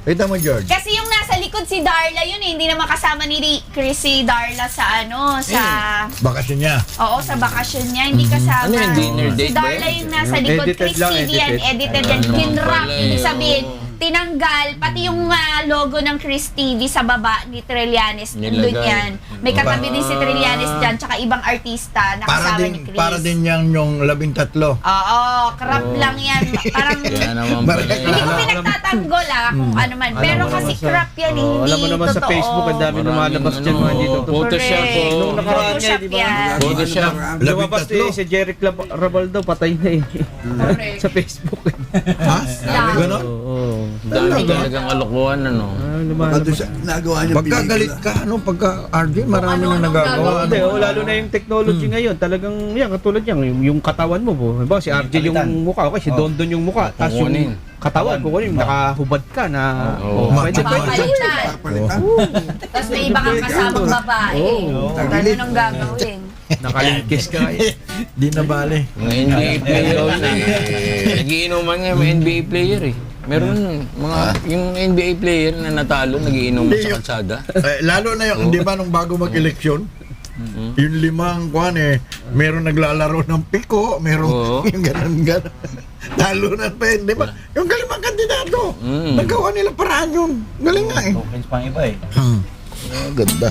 [SPEAKER 6] Kita mo, George.
[SPEAKER 5] Kasi yung nasa likod si Darla yun eh, hindi na makasama ni Chris si Darla sa ano, sa...
[SPEAKER 6] Bakasyon niya.
[SPEAKER 5] Oo, sa bakasyon niya, hindi kasama.
[SPEAKER 4] Ano yung dinner
[SPEAKER 5] Si
[SPEAKER 4] date ba
[SPEAKER 5] Darla
[SPEAKER 4] yan?
[SPEAKER 5] yung nasa
[SPEAKER 7] Yung
[SPEAKER 5] likod,
[SPEAKER 7] edited
[SPEAKER 5] Chris
[SPEAKER 7] lang,
[SPEAKER 5] TV yan,
[SPEAKER 7] edited.
[SPEAKER 5] edited yan,
[SPEAKER 4] Ano
[SPEAKER 5] kinrap,
[SPEAKER 4] pala
[SPEAKER 5] ibig
[SPEAKER 4] yun?
[SPEAKER 5] sabihin, tinanggal, pati yung logo ng Chris TV sa baba ni Trillanes, nandun
[SPEAKER 4] Nilagay.
[SPEAKER 5] yan. May katabi din si Trillanes dyan, tsaka ibang artista nakasama ni Chris.
[SPEAKER 6] Para din yan yung 13.
[SPEAKER 5] Oo, crap lang yan. Parang,
[SPEAKER 4] Kaya naman pala.
[SPEAKER 5] hindi ko pinagtatanggol kung ano man. Pero kasi crap yan eh, hindi
[SPEAKER 7] Alam mo naman sa
[SPEAKER 5] totoo.
[SPEAKER 7] Facebook, ang dami lumalabas dyan mga hindi totoo.
[SPEAKER 4] Photoshop po.
[SPEAKER 7] Nung nakaraan niya,
[SPEAKER 5] Photoshop
[SPEAKER 7] di ba?
[SPEAKER 5] yan.
[SPEAKER 4] Photoshop.
[SPEAKER 7] Lumabas si Jeric Rabal daw, patay na eh. sa Facebook.
[SPEAKER 6] Ha?
[SPEAKER 5] Lang.
[SPEAKER 6] Ganon?
[SPEAKER 7] Oo.
[SPEAKER 4] Dami talagang kalokohan, ano.
[SPEAKER 3] Baka siya, nagawa niya
[SPEAKER 6] Pagka galit ka, pagka RJ, marami na nagagawa.
[SPEAKER 7] Hindi, lalo na yung technology ngayon, talagang yan, katulad yan, yung katawan mo, diba? Si RJ yung mukha, okay, si Dondon yung mukha, tapos
[SPEAKER 4] Kukunin.
[SPEAKER 7] yung katawan, kukunin, nakahubad ka na,
[SPEAKER 4] Oo.
[SPEAKER 7] pwede ba?
[SPEAKER 5] Papalitan.
[SPEAKER 3] Papalitan.
[SPEAKER 5] Tapos may iba kang kasamang babae. Ganun ang gagawin.
[SPEAKER 7] Nakalingkis ka.
[SPEAKER 6] Di na bale.
[SPEAKER 4] Mga NBA player yun eh. Nagiinuman nga yung mga NBA player eh. Meron yung NBA player na natalo, nagiinuman
[SPEAKER 6] Hindi,
[SPEAKER 4] sa
[SPEAKER 6] yung-
[SPEAKER 4] kalsada.
[SPEAKER 6] Lalo na yung, di ba, nung bago mag-eleksyon, yung 5 kwan meron naglalaro ng piko, meron
[SPEAKER 4] Oo.
[SPEAKER 6] yung ganun. Lalo na pa yun, di ba? Yung galimang kandidato, nagawa nila paraan yun. Galing nga eh.
[SPEAKER 8] Tokens pang iba eh.
[SPEAKER 2] Ganda.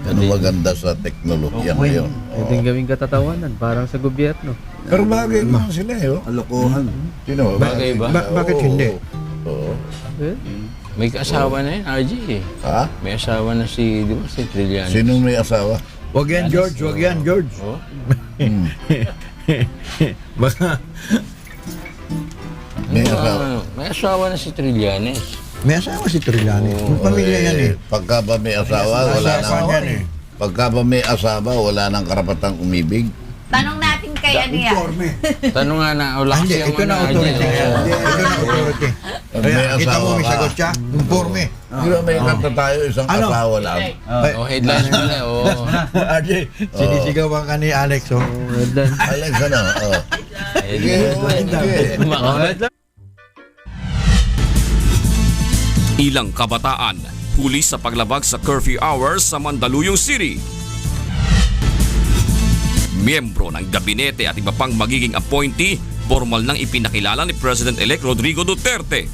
[SPEAKER 2] Ano maganda sa teknolohiya ngayon.
[SPEAKER 7] Pwede gawing katatawanan, parang sa gobyerno.
[SPEAKER 2] Pero bagay naman sila eh. Oh.
[SPEAKER 3] Kalokohan.
[SPEAKER 2] Sino?
[SPEAKER 4] Bagay ba?
[SPEAKER 6] Bakit
[SPEAKER 2] Oo.
[SPEAKER 6] hindi?
[SPEAKER 2] Oo.
[SPEAKER 7] Eh?
[SPEAKER 4] May asawa na yun, RJ eh.
[SPEAKER 2] Ha?
[SPEAKER 4] May asawa na si, di ba, si Trillanes.
[SPEAKER 2] Sino may asawa?
[SPEAKER 6] Wag yan, George. Wag yan, George.
[SPEAKER 4] Oh?
[SPEAKER 6] Baka
[SPEAKER 2] May asawa.
[SPEAKER 4] May asawa na si Trillanes.
[SPEAKER 6] may asawa si Trillanes. Pamilya yan eh.
[SPEAKER 2] Pagka ba may asawa, wala
[SPEAKER 6] Asawa
[SPEAKER 2] nang...
[SPEAKER 6] yan eh.
[SPEAKER 2] Pagka ba may asawa, wala nang karapatang umibig.
[SPEAKER 5] Tanong natin kay ano yan.
[SPEAKER 3] Informe.
[SPEAKER 4] Tanong nga na, wala
[SPEAKER 6] Hindi,
[SPEAKER 4] kasi
[SPEAKER 6] ito na
[SPEAKER 4] ano,
[SPEAKER 6] authority.
[SPEAKER 4] RJ.
[SPEAKER 6] Ito na authority.
[SPEAKER 2] Pag may
[SPEAKER 6] Kaya, kita mo,
[SPEAKER 2] asawa
[SPEAKER 6] may
[SPEAKER 2] ka.
[SPEAKER 6] sagot siya. Informe.
[SPEAKER 2] Di ba may kanta tayo, isang
[SPEAKER 6] Ano?
[SPEAKER 2] asawa lang.
[SPEAKER 4] Oh, headlines pala, oh.
[SPEAKER 6] RJ, sinisigawan ka ni Alex, oh.
[SPEAKER 2] Alex, ano? Oh. Sige, sige.
[SPEAKER 9] Ilang kabataan huli sa paglabag sa curfew hours sa Mandaluyong City. Miyembro ng gabinete at iba pang magiging appointee, formal nang ipinakilala ni President-elect Rodrigo Duterte.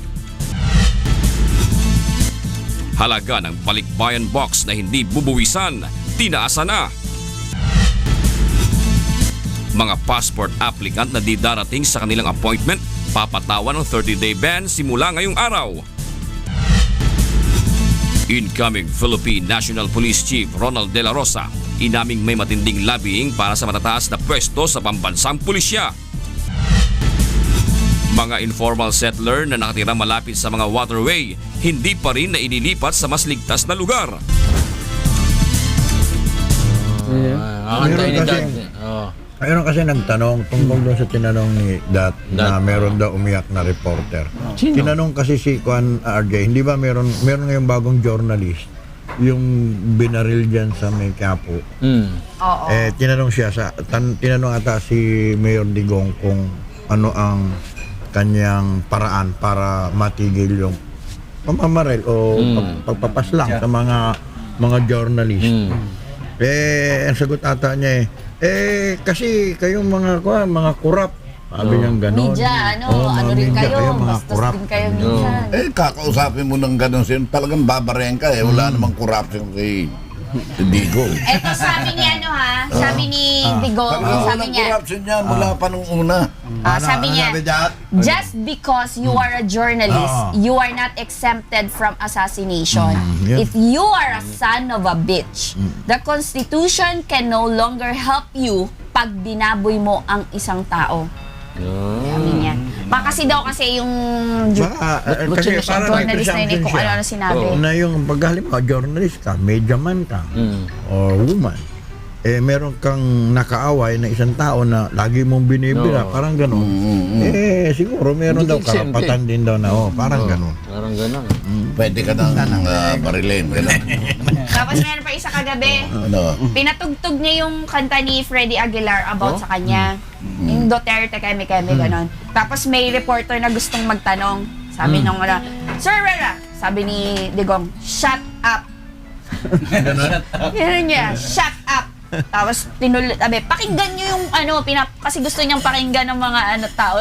[SPEAKER 9] Halaga ng balikbayan box na hindi bubuwisan, tinaasan na. Mga passport applicant na di darating sa kanilang appointment, papatawan ng 30-day ban simula ngayong araw. Incoming Philippine National Police Chief Ronald De La Rosa, inaming may matinding lobbying para sa matataas na pwesto sa pambansang pulisya. Mga informal settler na nakatira malapit sa mga waterway, hindi pa rin na inilipat sa mas ligtas na lugar.
[SPEAKER 4] Kakantay ni
[SPEAKER 6] Meron
[SPEAKER 4] Dad.
[SPEAKER 6] kasi-
[SPEAKER 4] Oh.
[SPEAKER 6] Mayroon kasi nagtanong tungkol doon sa tinanong ni Dat na meron daw umiyak na reporter.
[SPEAKER 4] Sino?
[SPEAKER 6] Tinanong kasi si Kwan RJ, hindi ba meron ngayong bagong journalist yung binaril diyan sa may Quiapo.
[SPEAKER 5] Oo.
[SPEAKER 6] Tinanong siya tinanong ata si Mayor Digong kung ano ang kanyang paraan para matigil yung pamamaril o pagpapaslang sa mga journalist. Ang sagot ata niya kasi kayong mga kurap. Sabi niyang gano'n.
[SPEAKER 5] Media,
[SPEAKER 6] Oo,
[SPEAKER 5] ano
[SPEAKER 6] mga
[SPEAKER 5] rin
[SPEAKER 6] media,
[SPEAKER 5] kayo,
[SPEAKER 6] mga
[SPEAKER 5] bastos
[SPEAKER 6] kurap.
[SPEAKER 5] din kayo minsan.
[SPEAKER 2] Kakausapin mo ng gano'n sino, talagang babareng ka eh. Wala namang corruption si Digong.
[SPEAKER 5] Eto sabi ni sabi ni Digong, sabi
[SPEAKER 2] Walang
[SPEAKER 5] niya,
[SPEAKER 2] corruption yan mula pa nung una.
[SPEAKER 5] sabi niya,
[SPEAKER 3] Sabi dyan,
[SPEAKER 5] just because you are a journalist, you are not exempted from assassination.
[SPEAKER 6] yeah.
[SPEAKER 5] If you are a son of a bitch, the Constitution can no longer help you pag binaboy mo ang isang tao. Sabi niya. Baka kasi daw yung
[SPEAKER 6] Kasi parang may
[SPEAKER 5] journalist na yun,
[SPEAKER 6] presumption
[SPEAKER 5] kung
[SPEAKER 6] siya.
[SPEAKER 5] ano sinabi.
[SPEAKER 6] Na yung paghalimbawa, journalist ka, media man ka, or woman, meron kang nakaaway na isang tao na lagi mong binibira, parang gano'n. Siguro meron
[SPEAKER 4] Hindi
[SPEAKER 6] daw
[SPEAKER 4] ka exempted.
[SPEAKER 6] karapatan din daw na, parang gano'n.
[SPEAKER 4] Parang gano'n.
[SPEAKER 2] Pwede ka nang barilin.
[SPEAKER 5] Tapos meron pa isa kagabi,
[SPEAKER 2] Ano?
[SPEAKER 5] pinatugtog niya yung kanta ni Freddie Aguilar about sa kanya. Yung Duterte, keme-keme, gano'n. Tapos may reporter na gustong magtanong. Sabi nung Sir Rera, sabi ni Digong, shut up. Ganun niya, shut up. Tapos sabi, pakinggan niyo yung kasi gusto niyang pakinggan ng mga tao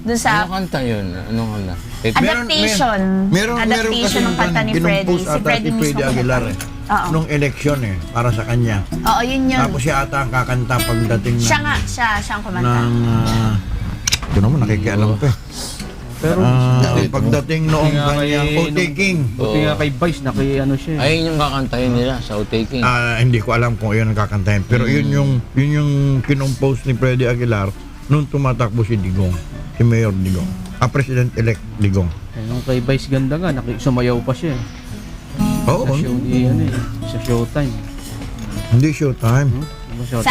[SPEAKER 5] dun sa
[SPEAKER 4] Ano kanta yun? Anong kanta?
[SPEAKER 5] adaptation. Adaptation ng kanta ni Freddie. Si Freddie mismo.
[SPEAKER 6] Aguilar
[SPEAKER 5] Oo.
[SPEAKER 6] nung eleksyon para sa kanya.
[SPEAKER 5] Oo, yun yun.
[SPEAKER 6] Tapos siya ata ang kakanta pagdating
[SPEAKER 5] Siya nga, siya ang kumanta.
[SPEAKER 6] ng ito naman nakikialam pa.
[SPEAKER 7] Pero
[SPEAKER 6] Pagdating noong
[SPEAKER 7] Kaya
[SPEAKER 6] kanyang
[SPEAKER 7] kay-
[SPEAKER 6] taking,
[SPEAKER 7] buti nga kay Vice, siya.
[SPEAKER 4] Ayun yung kakantahin nila sa outtaking.
[SPEAKER 6] hindi ko alam kung yun ang kakantahin. Pero yun yung kinompose ni Freddie Aguilar nung tumatakbo si Digong, si Mayor Digong. President-elect Digong.
[SPEAKER 7] Nung kay Vice ganda nga, sumayaw pa siya.
[SPEAKER 6] Oo,
[SPEAKER 7] Sa show ni, sa Showtime.
[SPEAKER 6] hindi showtime.
[SPEAKER 5] Sa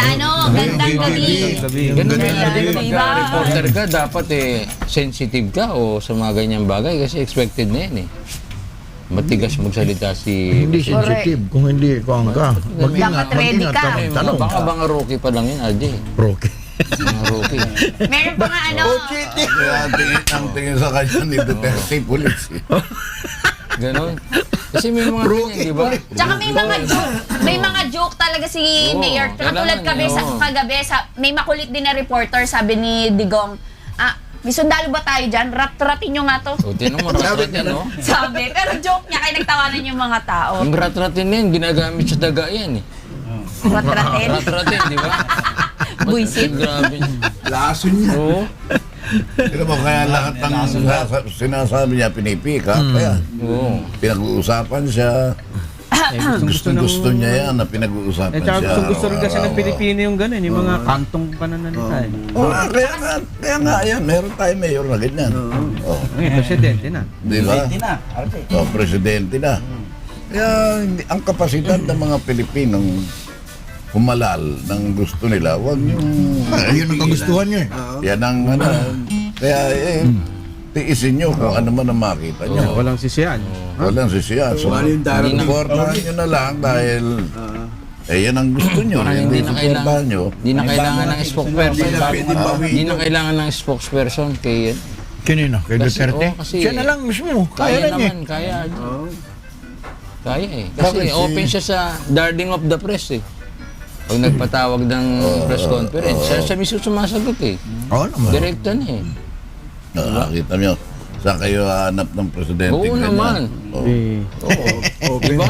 [SPEAKER 5] Gandang Gabi.
[SPEAKER 4] Ganun
[SPEAKER 6] Ganun
[SPEAKER 4] na
[SPEAKER 6] din.
[SPEAKER 4] pagka reporter ka, dapat sensitive ka o sa mga ganyang bagay kasi expected na yan Matigas magsalita si...
[SPEAKER 6] Hindi sensitive kung hindi ko ang ka.
[SPEAKER 5] Dapat ready ka.
[SPEAKER 6] Tanong.
[SPEAKER 4] Baka mga rookie pa lang yun, RJ.
[SPEAKER 6] Roque.
[SPEAKER 4] Mga rookie.
[SPEAKER 5] Meron pa nga
[SPEAKER 2] Kaya ang tingin sa kanya ni Duterte, pulis.
[SPEAKER 4] Ganon. Kasi may mga ganyan, di ba?
[SPEAKER 5] Tsaka may mga joke talaga si Mayor. Katulad kagabi, may makulit din na reporter, sabi ni Digong, may sundalo ba tayo dyan? Rat-ratin nyo nga to.
[SPEAKER 4] O, tinong rat-rat yan, no?
[SPEAKER 5] Sabi, pero joke niya, kaya nagtawanan yung mga tao.
[SPEAKER 4] Yung rat-ratin na yan, ginagamit sa daga yan
[SPEAKER 5] Rat-ratin.
[SPEAKER 4] Rat-ratin, di ba?
[SPEAKER 5] Buisit.
[SPEAKER 4] Grabe.
[SPEAKER 3] lason niya.
[SPEAKER 4] Oo.
[SPEAKER 2] Pero mo kaya lahat ng sinasabi niya pinipika. Kaya
[SPEAKER 4] Oo.
[SPEAKER 2] pinag-uusapan siya. Gusto niya yan na pinag-uusapan siya.
[SPEAKER 7] Gusto rin kasi ng Pilipino yung gano'n, yung mga kantong pananalita.
[SPEAKER 2] Kaya nga yan, meron tayo mayor na ganyan.
[SPEAKER 7] Presidente na.
[SPEAKER 2] Di ba?
[SPEAKER 8] Tina, arte.
[SPEAKER 2] Presidente na. Kaya ang kapasidad ng mga Pilipinong humalal ng gusto nila, wag yung...
[SPEAKER 6] Yun ang kagustuhan niya
[SPEAKER 2] Yan ang kaya tiisin nyo kung ano man ang makita nyo.
[SPEAKER 7] Walang sisiyan.
[SPEAKER 2] Walang sisiya. So,
[SPEAKER 3] Ano yung darating?
[SPEAKER 2] supportahan nyo na lang dahil yan ang gusto nyo.
[SPEAKER 4] Parang
[SPEAKER 2] Hindi
[SPEAKER 4] hindi na
[SPEAKER 2] supportahan nyo.
[SPEAKER 4] Hindi na kailangan ng spokesperson. Hindi na kailangan ng spokesperson kay
[SPEAKER 6] Kanino? Kay
[SPEAKER 4] Kasi,
[SPEAKER 6] Duterte?
[SPEAKER 4] kasi-
[SPEAKER 6] Siya na lang mismo.
[SPEAKER 4] Kaya
[SPEAKER 6] Kaya na niya.
[SPEAKER 4] naman, kaya. Kaya Kasi
[SPEAKER 2] Bakit
[SPEAKER 4] open siya sa darling of the press Pag nagpatawag ng press conference, siya mismo sumasagot
[SPEAKER 6] Oo naman.
[SPEAKER 4] Direkta na
[SPEAKER 2] Nakakita nyo. Saan kayo hanap ng presidente?
[SPEAKER 4] Oo naman. Diba?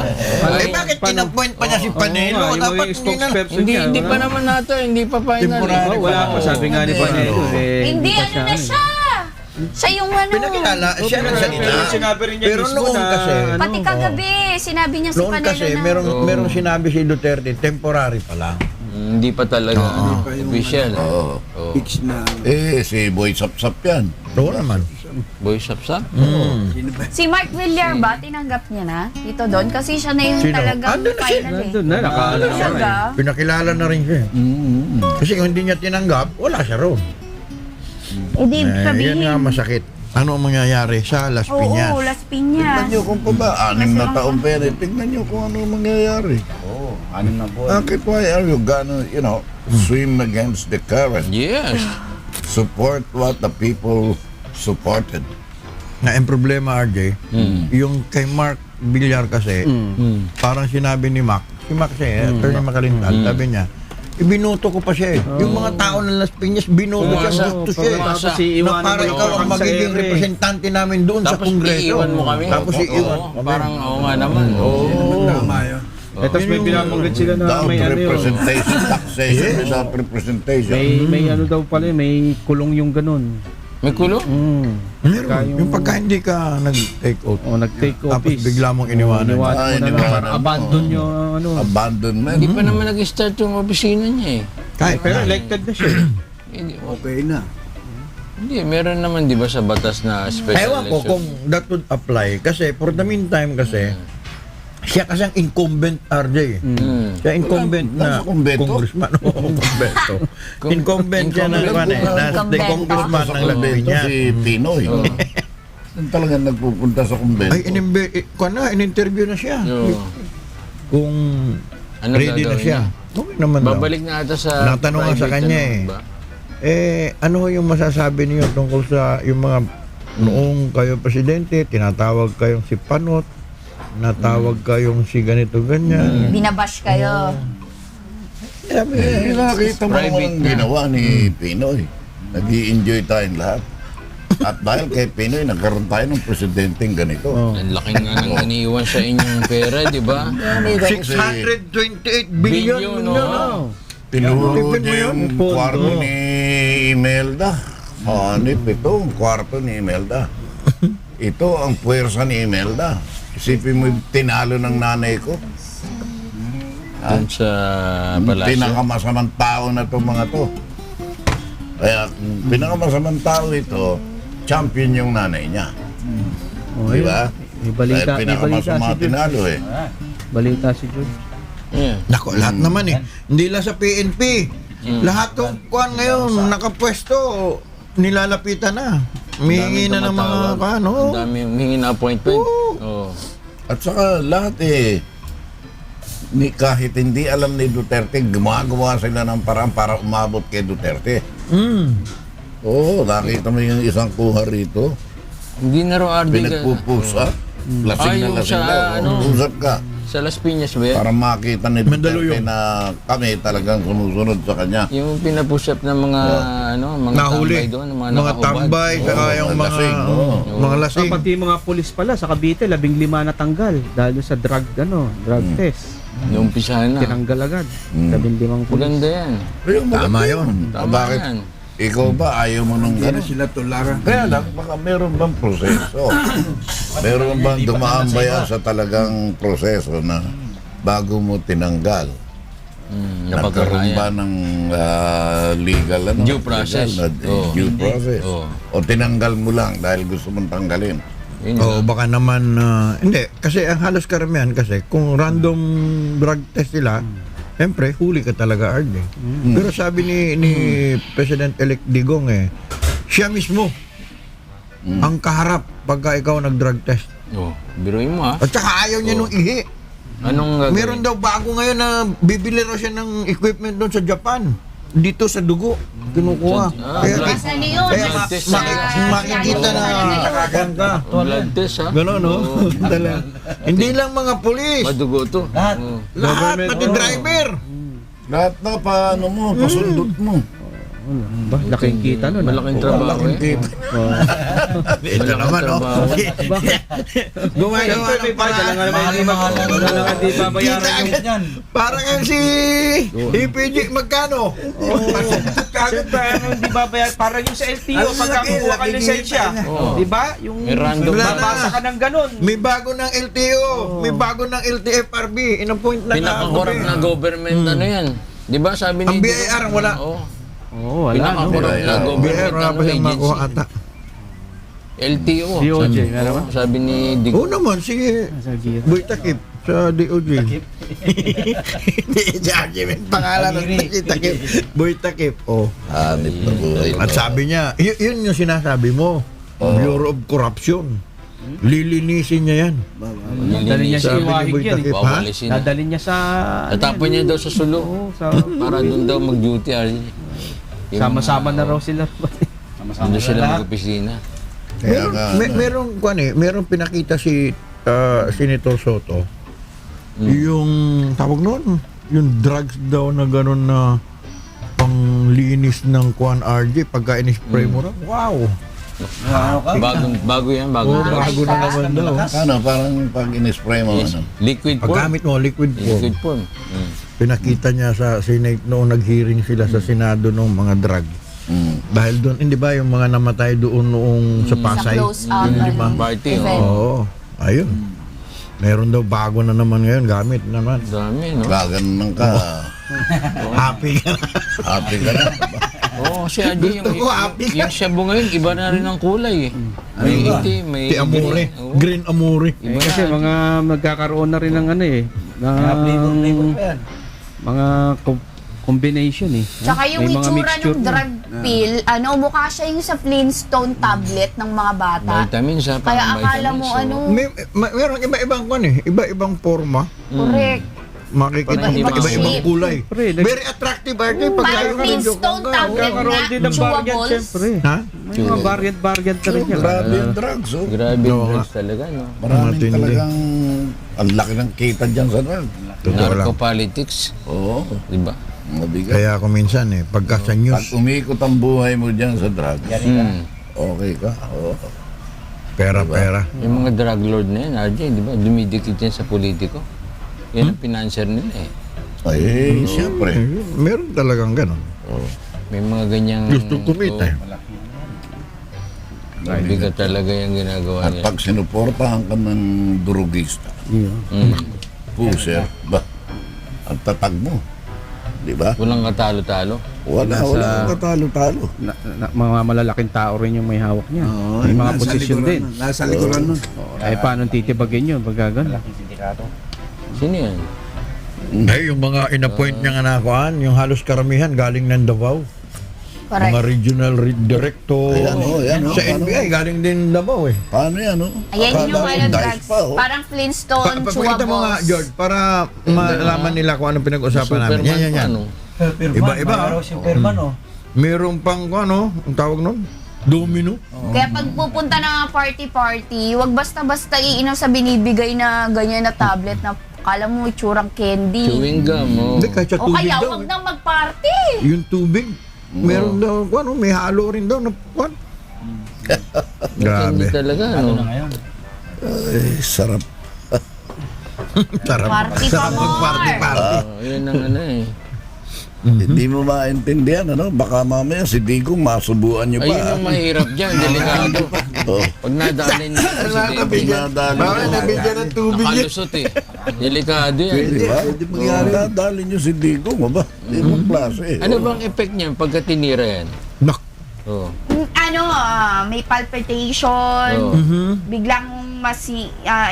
[SPEAKER 6] Bakit pinappoint pa niya si Panelo? Dapat hindi na.
[SPEAKER 4] Hindi pa naman nato, hindi pa final.
[SPEAKER 6] Temporary
[SPEAKER 7] Wala pa, sabi nga ni Panelo.
[SPEAKER 5] Hindi, na siya. Siya yung
[SPEAKER 6] Pinakilala, siya nagsalita.
[SPEAKER 7] Sinabi rin niya
[SPEAKER 6] Pero
[SPEAKER 7] mismo
[SPEAKER 6] noon
[SPEAKER 7] na,
[SPEAKER 6] kasi,
[SPEAKER 5] Pati kagabi, sinabi niya si
[SPEAKER 6] noon
[SPEAKER 5] Panelo
[SPEAKER 6] kasi
[SPEAKER 5] na.
[SPEAKER 6] merong sinabi si Duterte, temporary pa lang.
[SPEAKER 4] Hindi pa talaga official.
[SPEAKER 3] Fix na.
[SPEAKER 2] Si Boy Sapsap yan.
[SPEAKER 6] Oo naman.
[SPEAKER 4] Boy Sapsap.
[SPEAKER 5] Si Mark Villar ba, tinanggap niya na dito doon? Kasi siya na yung
[SPEAKER 6] Sino?
[SPEAKER 5] talagang
[SPEAKER 6] Andun na siya.
[SPEAKER 5] final
[SPEAKER 7] Nandun na, nakaalam siya.
[SPEAKER 5] Talaga?
[SPEAKER 6] Pinakilala na rin siya. Kasi kung hindi niya tinanggap, wala siya roon.
[SPEAKER 5] Hindi,
[SPEAKER 6] Yan nga masakit. Ano ang mangyayari sa Las Piñas?
[SPEAKER 5] Oo, Las Piñas.
[SPEAKER 2] Tingnan nyo kung pa ba, 6 na taong pera. Tingnan nyo kung ano ang mangyayari.
[SPEAKER 8] Oo, 6 na po.
[SPEAKER 2] Bakit why are you gonna, swim against the current?
[SPEAKER 4] Yes.
[SPEAKER 2] Support what the people supported.
[SPEAKER 6] Na ang problema, RJ, yung kay Mark Villar kasi, parang sinabi ni Mac, si Mac kasi, Attorney Macalintal, sabi niya, ibinuto ko pa siya Yung mga tao ng Las Piñas, binuto siya, gusto siya
[SPEAKER 4] Pumasa.
[SPEAKER 7] Tapos
[SPEAKER 6] Na
[SPEAKER 7] iiwanan
[SPEAKER 6] para
[SPEAKER 7] mo
[SPEAKER 6] ikaw ang
[SPEAKER 7] sa
[SPEAKER 6] magiging
[SPEAKER 7] ere.
[SPEAKER 6] representante namin doon sa
[SPEAKER 4] Tapos
[SPEAKER 6] Kongreso.
[SPEAKER 4] iiwan mo kami.
[SPEAKER 6] Tapos
[SPEAKER 4] Oo,
[SPEAKER 6] iiwan.
[SPEAKER 4] Parang oo nga naman.
[SPEAKER 3] Tama yun.
[SPEAKER 7] Eh, tapos may binabanggit sila na
[SPEAKER 2] Without
[SPEAKER 7] may ano yun.
[SPEAKER 2] representation, taxation without representation.
[SPEAKER 7] May ano daw pala, may kulong yung ganun.
[SPEAKER 4] May kulong?
[SPEAKER 6] Meron. Yung pagka hindi ka nag-take out.
[SPEAKER 7] O, nag-take
[SPEAKER 6] Tapos
[SPEAKER 7] office.
[SPEAKER 6] bigla mong iniwanan.
[SPEAKER 7] Iniwanan
[SPEAKER 2] Ay,
[SPEAKER 7] mo na
[SPEAKER 2] iniwanan
[SPEAKER 7] lang.
[SPEAKER 2] mo.
[SPEAKER 7] Abandon yung ano.
[SPEAKER 2] Abandonment.
[SPEAKER 4] Hindi pa naman nag-start yung opisina niya eh.
[SPEAKER 6] Kahit
[SPEAKER 7] Pero elected na siya.
[SPEAKER 4] Hindi,
[SPEAKER 3] Okay na.
[SPEAKER 4] hindi, meron naman di ba sa batas na special
[SPEAKER 6] ewan ko
[SPEAKER 4] election?
[SPEAKER 6] kung that would apply. Kasi for the meantime kasi, siya kasi ang incumbent RJ. Siya incumbent na
[SPEAKER 2] Nasa kumbento?
[SPEAKER 6] congressman. Oo, kumbento. Incumbent siya na
[SPEAKER 5] Incumbento.
[SPEAKER 6] congressman ng
[SPEAKER 2] Kumbento
[SPEAKER 6] Laguna.
[SPEAKER 2] si Pinoy. Talagang nagpupunta sa kumbento.
[SPEAKER 6] Ay, in-interview na siya.
[SPEAKER 4] Oo.
[SPEAKER 6] Kung
[SPEAKER 4] Ano
[SPEAKER 6] ready na
[SPEAKER 4] gagawin
[SPEAKER 6] siya. Okay naman daw.
[SPEAKER 4] Babalik na ata sa
[SPEAKER 6] Natanong nga sa
[SPEAKER 4] private,
[SPEAKER 6] kanya
[SPEAKER 4] ano,
[SPEAKER 6] eh.
[SPEAKER 4] ba?
[SPEAKER 6] Ano yung masasabi niyo tungkol sa yung mga noong kayo presidente, tinatawag kayong si Panot, natawag kayong si ganito ganyan.
[SPEAKER 5] Binabash kayo.
[SPEAKER 6] Sabi,
[SPEAKER 2] Nakita mo
[SPEAKER 4] Private
[SPEAKER 2] naman ang
[SPEAKER 4] na.
[SPEAKER 2] ginawa ni Pinoy. Nag-i-enjoy tayong lahat. At dahil kay Pinoy, nagkaroon tayo ng presidenteng ganito.
[SPEAKER 4] Ang laki nga nang iniiwan sa inyong pera, di ba?
[SPEAKER 6] 628 billion.
[SPEAKER 4] Billion,
[SPEAKER 6] no?
[SPEAKER 4] no?
[SPEAKER 2] Pinuhod
[SPEAKER 6] Tignan mo
[SPEAKER 2] niya
[SPEAKER 6] yun,
[SPEAKER 2] yung
[SPEAKER 6] pondo.
[SPEAKER 2] kwarto ni Imelda. Hanip ito, ang kwarto ni Imelda. Ito ang puwersa ni Imelda. Isipin mo, tinalo ng nanay ko.
[SPEAKER 4] Doon sa palasyo.
[SPEAKER 2] Pinakamasamang tao na itong mga to. Kaya pinakamasamang tao ito, champion yung nanay niya.
[SPEAKER 7] O,
[SPEAKER 2] Di
[SPEAKER 7] yun.
[SPEAKER 2] ba?
[SPEAKER 7] May balita,
[SPEAKER 2] Dahil
[SPEAKER 7] may balita
[SPEAKER 2] pinakamasama
[SPEAKER 7] si George.
[SPEAKER 2] tinalo eh.
[SPEAKER 7] Balita si George.
[SPEAKER 4] Yeah.
[SPEAKER 6] Nako, lahat naman eh. Hindi lang sa PNP. Lahat ng kuan ngayon, nakapwesto, nilalapitan na. Mihingi na ng mga
[SPEAKER 4] Ang
[SPEAKER 6] kano.
[SPEAKER 4] dami humingi na appointment. Oh.
[SPEAKER 2] At saka lahat kahit hindi alam ni Duterte, gumagawa sila ng parang para umabot kay Duterte. Oo, nakita mo yung isang kuha rito.
[SPEAKER 4] Hindi na raw RD ka.
[SPEAKER 2] Pinagpupusa. Lasing
[SPEAKER 4] Yung
[SPEAKER 2] na lasing
[SPEAKER 4] sa
[SPEAKER 2] daw.
[SPEAKER 4] ano?
[SPEAKER 2] Usap ka.
[SPEAKER 4] Sa Las Piñas ba yan?
[SPEAKER 2] Para makita ni Duterte
[SPEAKER 6] Mandaluyong.
[SPEAKER 2] na kami talagang sumusunod sa kanya.
[SPEAKER 4] Yung pinapush up ng mga mga
[SPEAKER 6] Nahuli.
[SPEAKER 4] tambay doon, mga
[SPEAKER 6] Mga
[SPEAKER 4] nakahubad.
[SPEAKER 6] tambay, saka
[SPEAKER 2] Oo,
[SPEAKER 6] yung
[SPEAKER 2] mga
[SPEAKER 6] mga
[SPEAKER 2] lasing, oo.
[SPEAKER 6] mga lasing.
[SPEAKER 7] Pati yung mga pulis pala sa Cavite, 15 na tanggal dahil sa drug test.
[SPEAKER 4] Yung umpisahan na.
[SPEAKER 7] Tinanggal agad. 15 pulis.
[SPEAKER 4] Maganda yan.
[SPEAKER 6] Tama yun.
[SPEAKER 4] Tama
[SPEAKER 2] Bakit?
[SPEAKER 4] yan.
[SPEAKER 2] Ikaw ba ayaw mo nung gano'n?
[SPEAKER 3] Sila tularan.
[SPEAKER 2] Kaya lang, baka meron bang proseso? Meron bang dumaan ba yan sa talagang proseso na bago mo tinanggal? Nagkaroon ba ng legal ano?
[SPEAKER 4] Due process.
[SPEAKER 2] Legal na
[SPEAKER 4] Oo.
[SPEAKER 2] due process.
[SPEAKER 4] Oo.
[SPEAKER 2] O tinanggal mo lang dahil gusto mong tanggalin?
[SPEAKER 4] Yun
[SPEAKER 6] Oo,
[SPEAKER 4] na.
[SPEAKER 6] baka naman, hindi. Kasi ang halos karamihan kasi, kung random drug test nila, siyempre, huli ka talaga, RD. Pero sabi ni President-elect Digong siya mismo ang kaharap pagka ikaw nag-drug test.
[SPEAKER 4] Oh, biruin mo ha.
[SPEAKER 6] At saka ayaw niya nung ihi.
[SPEAKER 4] Anong gagawin?
[SPEAKER 6] Meron daw bago ngayon na bibili raw siya ng equipment doon sa Japan. Dito sa dugo, kinukuha. Kaya,
[SPEAKER 5] Nasa niyo.
[SPEAKER 6] kaya
[SPEAKER 4] blood test
[SPEAKER 6] makikita na nakakagan ka.
[SPEAKER 4] Blood test ha.
[SPEAKER 6] Gano'n, no? Talaga. Hindi lang mga pulis.
[SPEAKER 4] Madugo to. Oh.
[SPEAKER 6] Lahat, pati driver.
[SPEAKER 2] Lahat na paano mo, pasundot mo.
[SPEAKER 7] Ba, laking kita nun.
[SPEAKER 4] Malaking trabaho eh.
[SPEAKER 6] Ito naman, no? Gumagawa ng
[SPEAKER 7] May bayad. Wala
[SPEAKER 6] paraan.
[SPEAKER 7] nga di babayaran yung...
[SPEAKER 8] Yan.
[SPEAKER 6] Parang ang si EPG, magkano?
[SPEAKER 7] Kagad ba hindi babayaran? Parang yung sa LTO, pagka kukuha ka lisensya. Di ba? Yung
[SPEAKER 4] May random
[SPEAKER 6] Wala
[SPEAKER 7] babasa ka ng ganun.
[SPEAKER 6] May bago ng LTO, may bago ng LTFRB, in-appoint na
[SPEAKER 4] Pinakakorap na government ano yan. Di ba sabi ni
[SPEAKER 6] Ang BIR wala.
[SPEAKER 4] Oo.
[SPEAKER 7] Oo, wala.
[SPEAKER 4] Pinakakorap na
[SPEAKER 2] BIR,
[SPEAKER 4] government
[SPEAKER 6] wala
[SPEAKER 4] ano,
[SPEAKER 6] pa siyang makuha
[SPEAKER 4] agency.
[SPEAKER 6] ata.
[SPEAKER 4] LTO.
[SPEAKER 7] DOJ,
[SPEAKER 4] Sabi-
[SPEAKER 7] meron ba?
[SPEAKER 4] Sabi ni Dig.
[SPEAKER 6] Oo naman, sige.
[SPEAKER 7] Sa gear.
[SPEAKER 6] Boy Takip sa DOJ. Hindi, judgment pangalan ng Takip. Boy Takip. Oh.
[SPEAKER 2] Hanip na buhay.
[SPEAKER 6] At sabi niya, yun yung sinasabi mo. Bureau of Corruption. Lilinisin niya yan.
[SPEAKER 7] Dadalhin niya sa
[SPEAKER 6] Sabi ni
[SPEAKER 7] iwahig
[SPEAKER 6] Boy
[SPEAKER 7] yan.
[SPEAKER 6] Takip, ha?
[SPEAKER 4] Wawalisin na.
[SPEAKER 7] Dadalhin niya sa...
[SPEAKER 4] Tatapon niya daw sa sulo.
[SPEAKER 7] Oo, sa...
[SPEAKER 4] Para doon daw mag-duty.
[SPEAKER 7] Sama-sama na raw sila.
[SPEAKER 4] Doon sila mag-opisina.
[SPEAKER 2] Kaya nga,
[SPEAKER 6] Merong pinakita si Senator Soto. Yung tawag noon, yung drugs daw na gano'n na panglinis ng Kwan RJ pagka in-spray mo na. Wow!
[SPEAKER 4] Bago yan, bago.
[SPEAKER 6] Oo, bago na naman daw.
[SPEAKER 2] Ano, parang pag in-spray mo,
[SPEAKER 4] Yes.
[SPEAKER 2] ano?
[SPEAKER 4] Liquid form.
[SPEAKER 6] Paggamit mo, liquid
[SPEAKER 4] Liquid
[SPEAKER 6] form.
[SPEAKER 4] form.
[SPEAKER 6] Pinakita niya sa Senate noong nag-hearing sila sa Senado ng mga drug. Dahil doon, hindi ba yung mga namatay doon noong sa
[SPEAKER 5] Sa
[SPEAKER 6] Pasay?
[SPEAKER 5] close up,
[SPEAKER 4] Party,
[SPEAKER 5] event.
[SPEAKER 6] Oo, ayun. Meron daw bago na naman ngayon, gamit naman.
[SPEAKER 4] Dami, no?
[SPEAKER 2] Gaganang ka.
[SPEAKER 6] Happy ka na.
[SPEAKER 2] Happy ka na.
[SPEAKER 4] Oo, kasi Adi,
[SPEAKER 6] Gusto ko, happy ka.
[SPEAKER 4] yung shabu ngayon, iba na rin ang kulay eh. May itim, may
[SPEAKER 6] Si Amore,
[SPEAKER 4] Oo.
[SPEAKER 6] Green Amore.
[SPEAKER 4] Iba
[SPEAKER 7] Kasi
[SPEAKER 4] na.
[SPEAKER 7] mga magkakaroon na rin ng ano eh. Ng mga combination eh.
[SPEAKER 5] Tsaka yung
[SPEAKER 7] May mga
[SPEAKER 5] itsura
[SPEAKER 7] mixture
[SPEAKER 5] ng
[SPEAKER 7] na.
[SPEAKER 5] drug pill, mukha siya yung sa Flintstone tablet ng mga bata.
[SPEAKER 4] Vitamins, ha?
[SPEAKER 5] Kaya
[SPEAKER 4] Parang
[SPEAKER 5] akala mo
[SPEAKER 4] vitamins,
[SPEAKER 6] Meron iba-ibang kwan eh. Iba-ibang forma.
[SPEAKER 5] correct.
[SPEAKER 6] Makikita
[SPEAKER 4] Parang
[SPEAKER 6] mo
[SPEAKER 4] iba-ibang
[SPEAKER 6] iba-ibang
[SPEAKER 5] shape.
[SPEAKER 6] kulay.
[SPEAKER 7] Pre,
[SPEAKER 6] Very attractive arte. Pag
[SPEAKER 5] Parang
[SPEAKER 6] kayo ka
[SPEAKER 5] Flintstone tablet
[SPEAKER 7] Nagkakaroon din ng variant
[SPEAKER 5] chewables.
[SPEAKER 7] siyempre.
[SPEAKER 6] Ha?
[SPEAKER 7] May mga variant na rin yan.
[SPEAKER 2] Grabe yung drugs, oh.
[SPEAKER 4] Grabe yung
[SPEAKER 6] Oo,
[SPEAKER 4] drugs talaga, no?
[SPEAKER 2] Maraming
[SPEAKER 6] Matindi.
[SPEAKER 2] talagang, ang laki ng kita dyan sa drug.
[SPEAKER 6] Totoo lang.
[SPEAKER 4] Narco-politics,
[SPEAKER 2] Oo,
[SPEAKER 4] di ba?
[SPEAKER 2] mabigat.
[SPEAKER 6] Kaya ako minsan eh, pagka sa
[SPEAKER 2] Pag
[SPEAKER 6] news,
[SPEAKER 2] umikot ang buhay mo dyan sa drug,
[SPEAKER 4] Hmm.
[SPEAKER 2] okay ka. Oo.
[SPEAKER 6] pera-pera.
[SPEAKER 4] Yung mga drug lord na yan, RJ, di ba? Dumidikit yan sa politiko. Yan ang pinanser nila eh.
[SPEAKER 2] Ay, siyempre.
[SPEAKER 6] Meron talagang ganon.
[SPEAKER 4] May mga ganyang...
[SPEAKER 6] Gusto kumita eh.
[SPEAKER 4] Bigat talaga yung ginagawa
[SPEAKER 2] At
[SPEAKER 4] niya.
[SPEAKER 2] pag sinuportahan ka ng drugista, puser, ba? Ang tatag mo. Di ba?
[SPEAKER 4] Walang katalo-talo.
[SPEAKER 2] Wala kang katalo-talo.
[SPEAKER 7] Mga malalaking tao rin yung may hawak niya. May mga posisyon din.
[SPEAKER 3] Nasa likuran nun.
[SPEAKER 7] Ay paano titibagin yun pag gano'n?
[SPEAKER 4] Sino yan?
[SPEAKER 6] Ay, yung mga in-appoint niya nga nakuhaan, yung halos karamihan galing ng Davao. Mga
[SPEAKER 5] Correct.
[SPEAKER 6] regional director.
[SPEAKER 2] Ayan, yan,
[SPEAKER 6] Sa NBI, galing din Davao eh.
[SPEAKER 2] Paano yan, no?
[SPEAKER 5] Ayan
[SPEAKER 2] Akala
[SPEAKER 5] yung
[SPEAKER 2] ko
[SPEAKER 5] ano
[SPEAKER 2] dice
[SPEAKER 5] drugs.
[SPEAKER 2] pa, oh.
[SPEAKER 5] Parang Flintstone,
[SPEAKER 6] Pakita mo nga,
[SPEAKER 5] chewables.
[SPEAKER 6] George, para malaman nila kung anong pinag-usapan namin. Yan, yan, yan.
[SPEAKER 4] Ano?
[SPEAKER 6] Iba-iba. Meron pang, ano, ang tawag nun? Domino.
[SPEAKER 5] Kaya pag pupunta na party-party, wag basta-basta iinom sa binibigay na ganyan na tablet na kala mo itsurang candy.
[SPEAKER 4] Chewing gum, oh.
[SPEAKER 6] Hindi, kahit sa
[SPEAKER 5] O
[SPEAKER 6] tubig
[SPEAKER 5] kaya
[SPEAKER 6] daw.
[SPEAKER 5] wag nang mag-party.
[SPEAKER 6] Yung tubig, meron daw, ano, may halo rin daw na, what?
[SPEAKER 4] Hindi
[SPEAKER 6] Grabe.
[SPEAKER 4] talaga, ano?
[SPEAKER 2] Ay, sarap.
[SPEAKER 6] Sarap.
[SPEAKER 5] Party pa
[SPEAKER 6] Sarap mag-party,
[SPEAKER 5] more.
[SPEAKER 6] party.
[SPEAKER 4] Yun ang ano eh.
[SPEAKER 2] Hindi mo maintindihan, ano? Baka mamaya si Digong masubuan niyo
[SPEAKER 4] Ayun
[SPEAKER 2] pa.
[SPEAKER 4] ang mahirap dyan, delikado.
[SPEAKER 2] Oh.
[SPEAKER 4] Pag nadalay niya si David,
[SPEAKER 6] Bakit nabigyan ng tubig niya?
[SPEAKER 4] nakalusot eh. Delikado yan.
[SPEAKER 2] Di ba? Nadali niyo si Digong, ba? Di mo klase.
[SPEAKER 4] Ano bang effect niyan pagka tinira yan?
[SPEAKER 6] Nak.
[SPEAKER 4] Oh.
[SPEAKER 5] May palpitation, biglang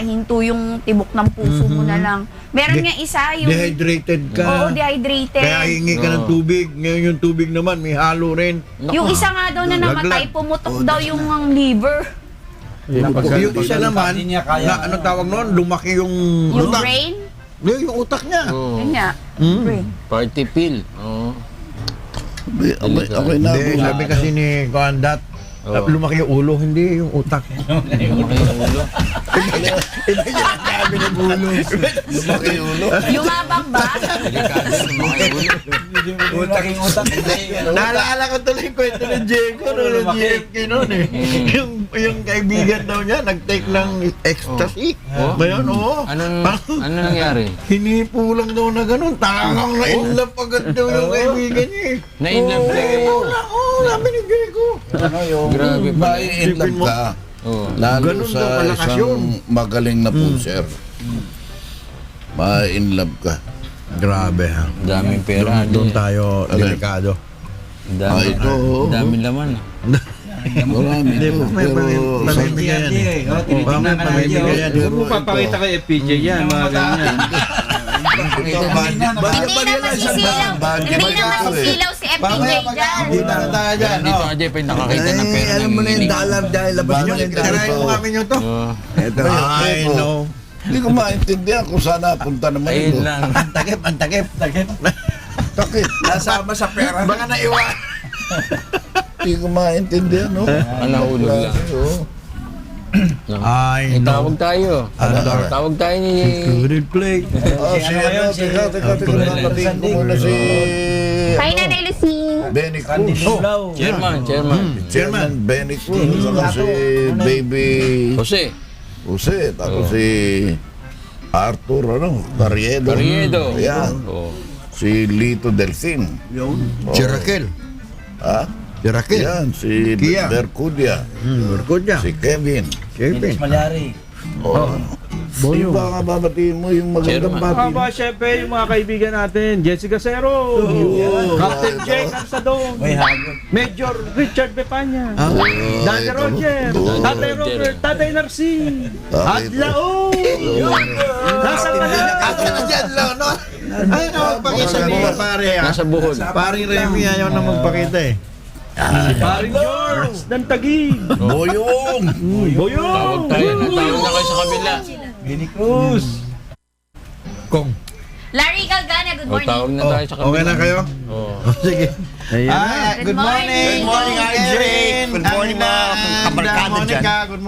[SPEAKER 5] hinto yung tibok ng puso mo na lang. Meron nga isa yung...
[SPEAKER 6] Dehydrated ka.
[SPEAKER 5] Oo, dehydrated.
[SPEAKER 6] Kaya hingi ka ng tubig. Ngayon yung tubig naman, may halo rin.
[SPEAKER 5] Yung isa nga daw na namatay, pumutok daw yung liver.
[SPEAKER 6] Yung isa naman,
[SPEAKER 8] Hindi niya kaya.
[SPEAKER 6] na anong tawag noon, lumaki yung
[SPEAKER 5] Yung
[SPEAKER 6] utak.
[SPEAKER 5] brain,
[SPEAKER 6] Yung utak niya.
[SPEAKER 4] Oh.
[SPEAKER 5] yun nga.
[SPEAKER 6] Hmm.
[SPEAKER 5] Brain.
[SPEAKER 4] Party pill. Oh.
[SPEAKER 2] Okay na.
[SPEAKER 6] Hindi, sabi kasi ni Kandat, lumaki yung ulo, hindi yung utak.
[SPEAKER 4] Lumaki yung ulo.
[SPEAKER 6] Iba yung sabi ng ulo.
[SPEAKER 2] Lumaki yung ulo.
[SPEAKER 5] Yung habang ba?
[SPEAKER 4] Delikado, lumaki yung ulo.
[SPEAKER 8] Utak.
[SPEAKER 6] Naalala ko tuloy yung kwento ng Diego, ng GFK noon eh. Yung kaibigan daw niya, nag-take ng ecstasy.
[SPEAKER 4] Oh.
[SPEAKER 6] Ba yun? Oo.
[SPEAKER 4] Ano nangyari?
[SPEAKER 6] Hinipo lang daw na ganun. Tangang na-inlove agad daw yung kaibigan niya eh.
[SPEAKER 4] Na-inlove talaga.
[SPEAKER 6] Oo, sabi ni Diego.
[SPEAKER 4] Grabe pa.
[SPEAKER 2] Mai-inlove ka.
[SPEAKER 4] Oh.
[SPEAKER 2] Lalo
[SPEAKER 6] Ganun daw
[SPEAKER 2] sa
[SPEAKER 6] kalakas
[SPEAKER 2] isang
[SPEAKER 6] yun.
[SPEAKER 2] magaling na puser. Ma-inlove ka.
[SPEAKER 6] Grabe ha.
[SPEAKER 4] Daming pera.
[SPEAKER 6] Doon tayo delikado.
[SPEAKER 4] Dami,
[SPEAKER 2] ito, oh.
[SPEAKER 4] dami laman.
[SPEAKER 2] Marami ito. Pero sa
[SPEAKER 6] Pamimigay yan eh. Pamimigay yan.
[SPEAKER 7] Huwag mo papakita kay FPJ yan, mga ganyan.
[SPEAKER 5] Hindi na masisilaw. Hindi na masisilaw si FPJ dyan.
[SPEAKER 3] Dito na tayo dyan.
[SPEAKER 4] Dito nga Jeff ay nakakita ng pera
[SPEAKER 3] Alam mo na yung dollar dahil labas nyo na yung dollar.
[SPEAKER 6] Tirahin mo kami nyo to.
[SPEAKER 4] Oh.
[SPEAKER 3] Ito.
[SPEAKER 6] I know.
[SPEAKER 2] hindi ko maintindihan kung saan napunta naman
[SPEAKER 4] Ayun
[SPEAKER 2] ito.
[SPEAKER 4] lang.
[SPEAKER 3] Ang takip.
[SPEAKER 2] Takit.
[SPEAKER 3] Nasama sa pera.
[SPEAKER 6] Baka naiwan.
[SPEAKER 2] Hindi ko maintindihan, no?
[SPEAKER 4] Nahulog lang.
[SPEAKER 2] Oo.
[SPEAKER 6] I know.
[SPEAKER 4] Tawag tayo. Tawag tayo ni...
[SPEAKER 6] Couldn't play.
[SPEAKER 2] Oh, si ano, teka, napatingin ko muna si...
[SPEAKER 5] Kaya na Lucy.
[SPEAKER 2] Benny
[SPEAKER 8] Randy
[SPEAKER 2] Cruz.
[SPEAKER 8] Nicolau.
[SPEAKER 2] Chairman Benny Cruz. Tapos si Baby
[SPEAKER 4] Jose,
[SPEAKER 2] Jose. Tapos si Arthur, Carriedo.
[SPEAKER 4] Carriedo.
[SPEAKER 2] Yan.
[SPEAKER 4] Oh.
[SPEAKER 2] Si Lito Delfin.
[SPEAKER 6] Si Raquel.
[SPEAKER 2] Ha?
[SPEAKER 6] Si Raquel.
[SPEAKER 2] Yan. Si
[SPEAKER 6] Kia.
[SPEAKER 2] Bercudia.
[SPEAKER 6] Berkuda.
[SPEAKER 2] Si Kevin.
[SPEAKER 6] Kevin.
[SPEAKER 8] Dennis Malyari.
[SPEAKER 2] Sino ba nga babatiin mo yung magandang
[SPEAKER 4] Chairman.
[SPEAKER 2] bati?
[SPEAKER 7] Aba, syempre, yung mga kaibigan natin, Jessica Cero, Captain Jake Arsadon,
[SPEAKER 8] May hagot.
[SPEAKER 7] Major Richard Bepanya,
[SPEAKER 2] Ay,
[SPEAKER 7] Dante Roger,
[SPEAKER 2] oh.
[SPEAKER 7] Tatay Robert, Tatay Narcy,
[SPEAKER 2] Tatay
[SPEAKER 7] Adlao, nasa
[SPEAKER 6] Ako na dyan, no? Ay, no, pakita mo, pare.
[SPEAKER 4] Nasa buhol.
[SPEAKER 6] Paring Remy ayaw na magpakita eh.
[SPEAKER 7] Paring George, Dantagig,
[SPEAKER 2] Boyong!
[SPEAKER 7] Boyong,
[SPEAKER 4] Tawag na kayo sa kabila.
[SPEAKER 8] Benny Cruz.
[SPEAKER 6] Kong.
[SPEAKER 5] Larry Galgana, good
[SPEAKER 4] O,
[SPEAKER 5] morning.
[SPEAKER 4] tawag na tayo sa kabila.
[SPEAKER 6] Okay na kayo?
[SPEAKER 4] Oh.
[SPEAKER 6] Sige.
[SPEAKER 7] Ayan.
[SPEAKER 6] Good morning.
[SPEAKER 5] Good morning,
[SPEAKER 6] RJ. Good morning, mga kabarkada dyan. Good morning.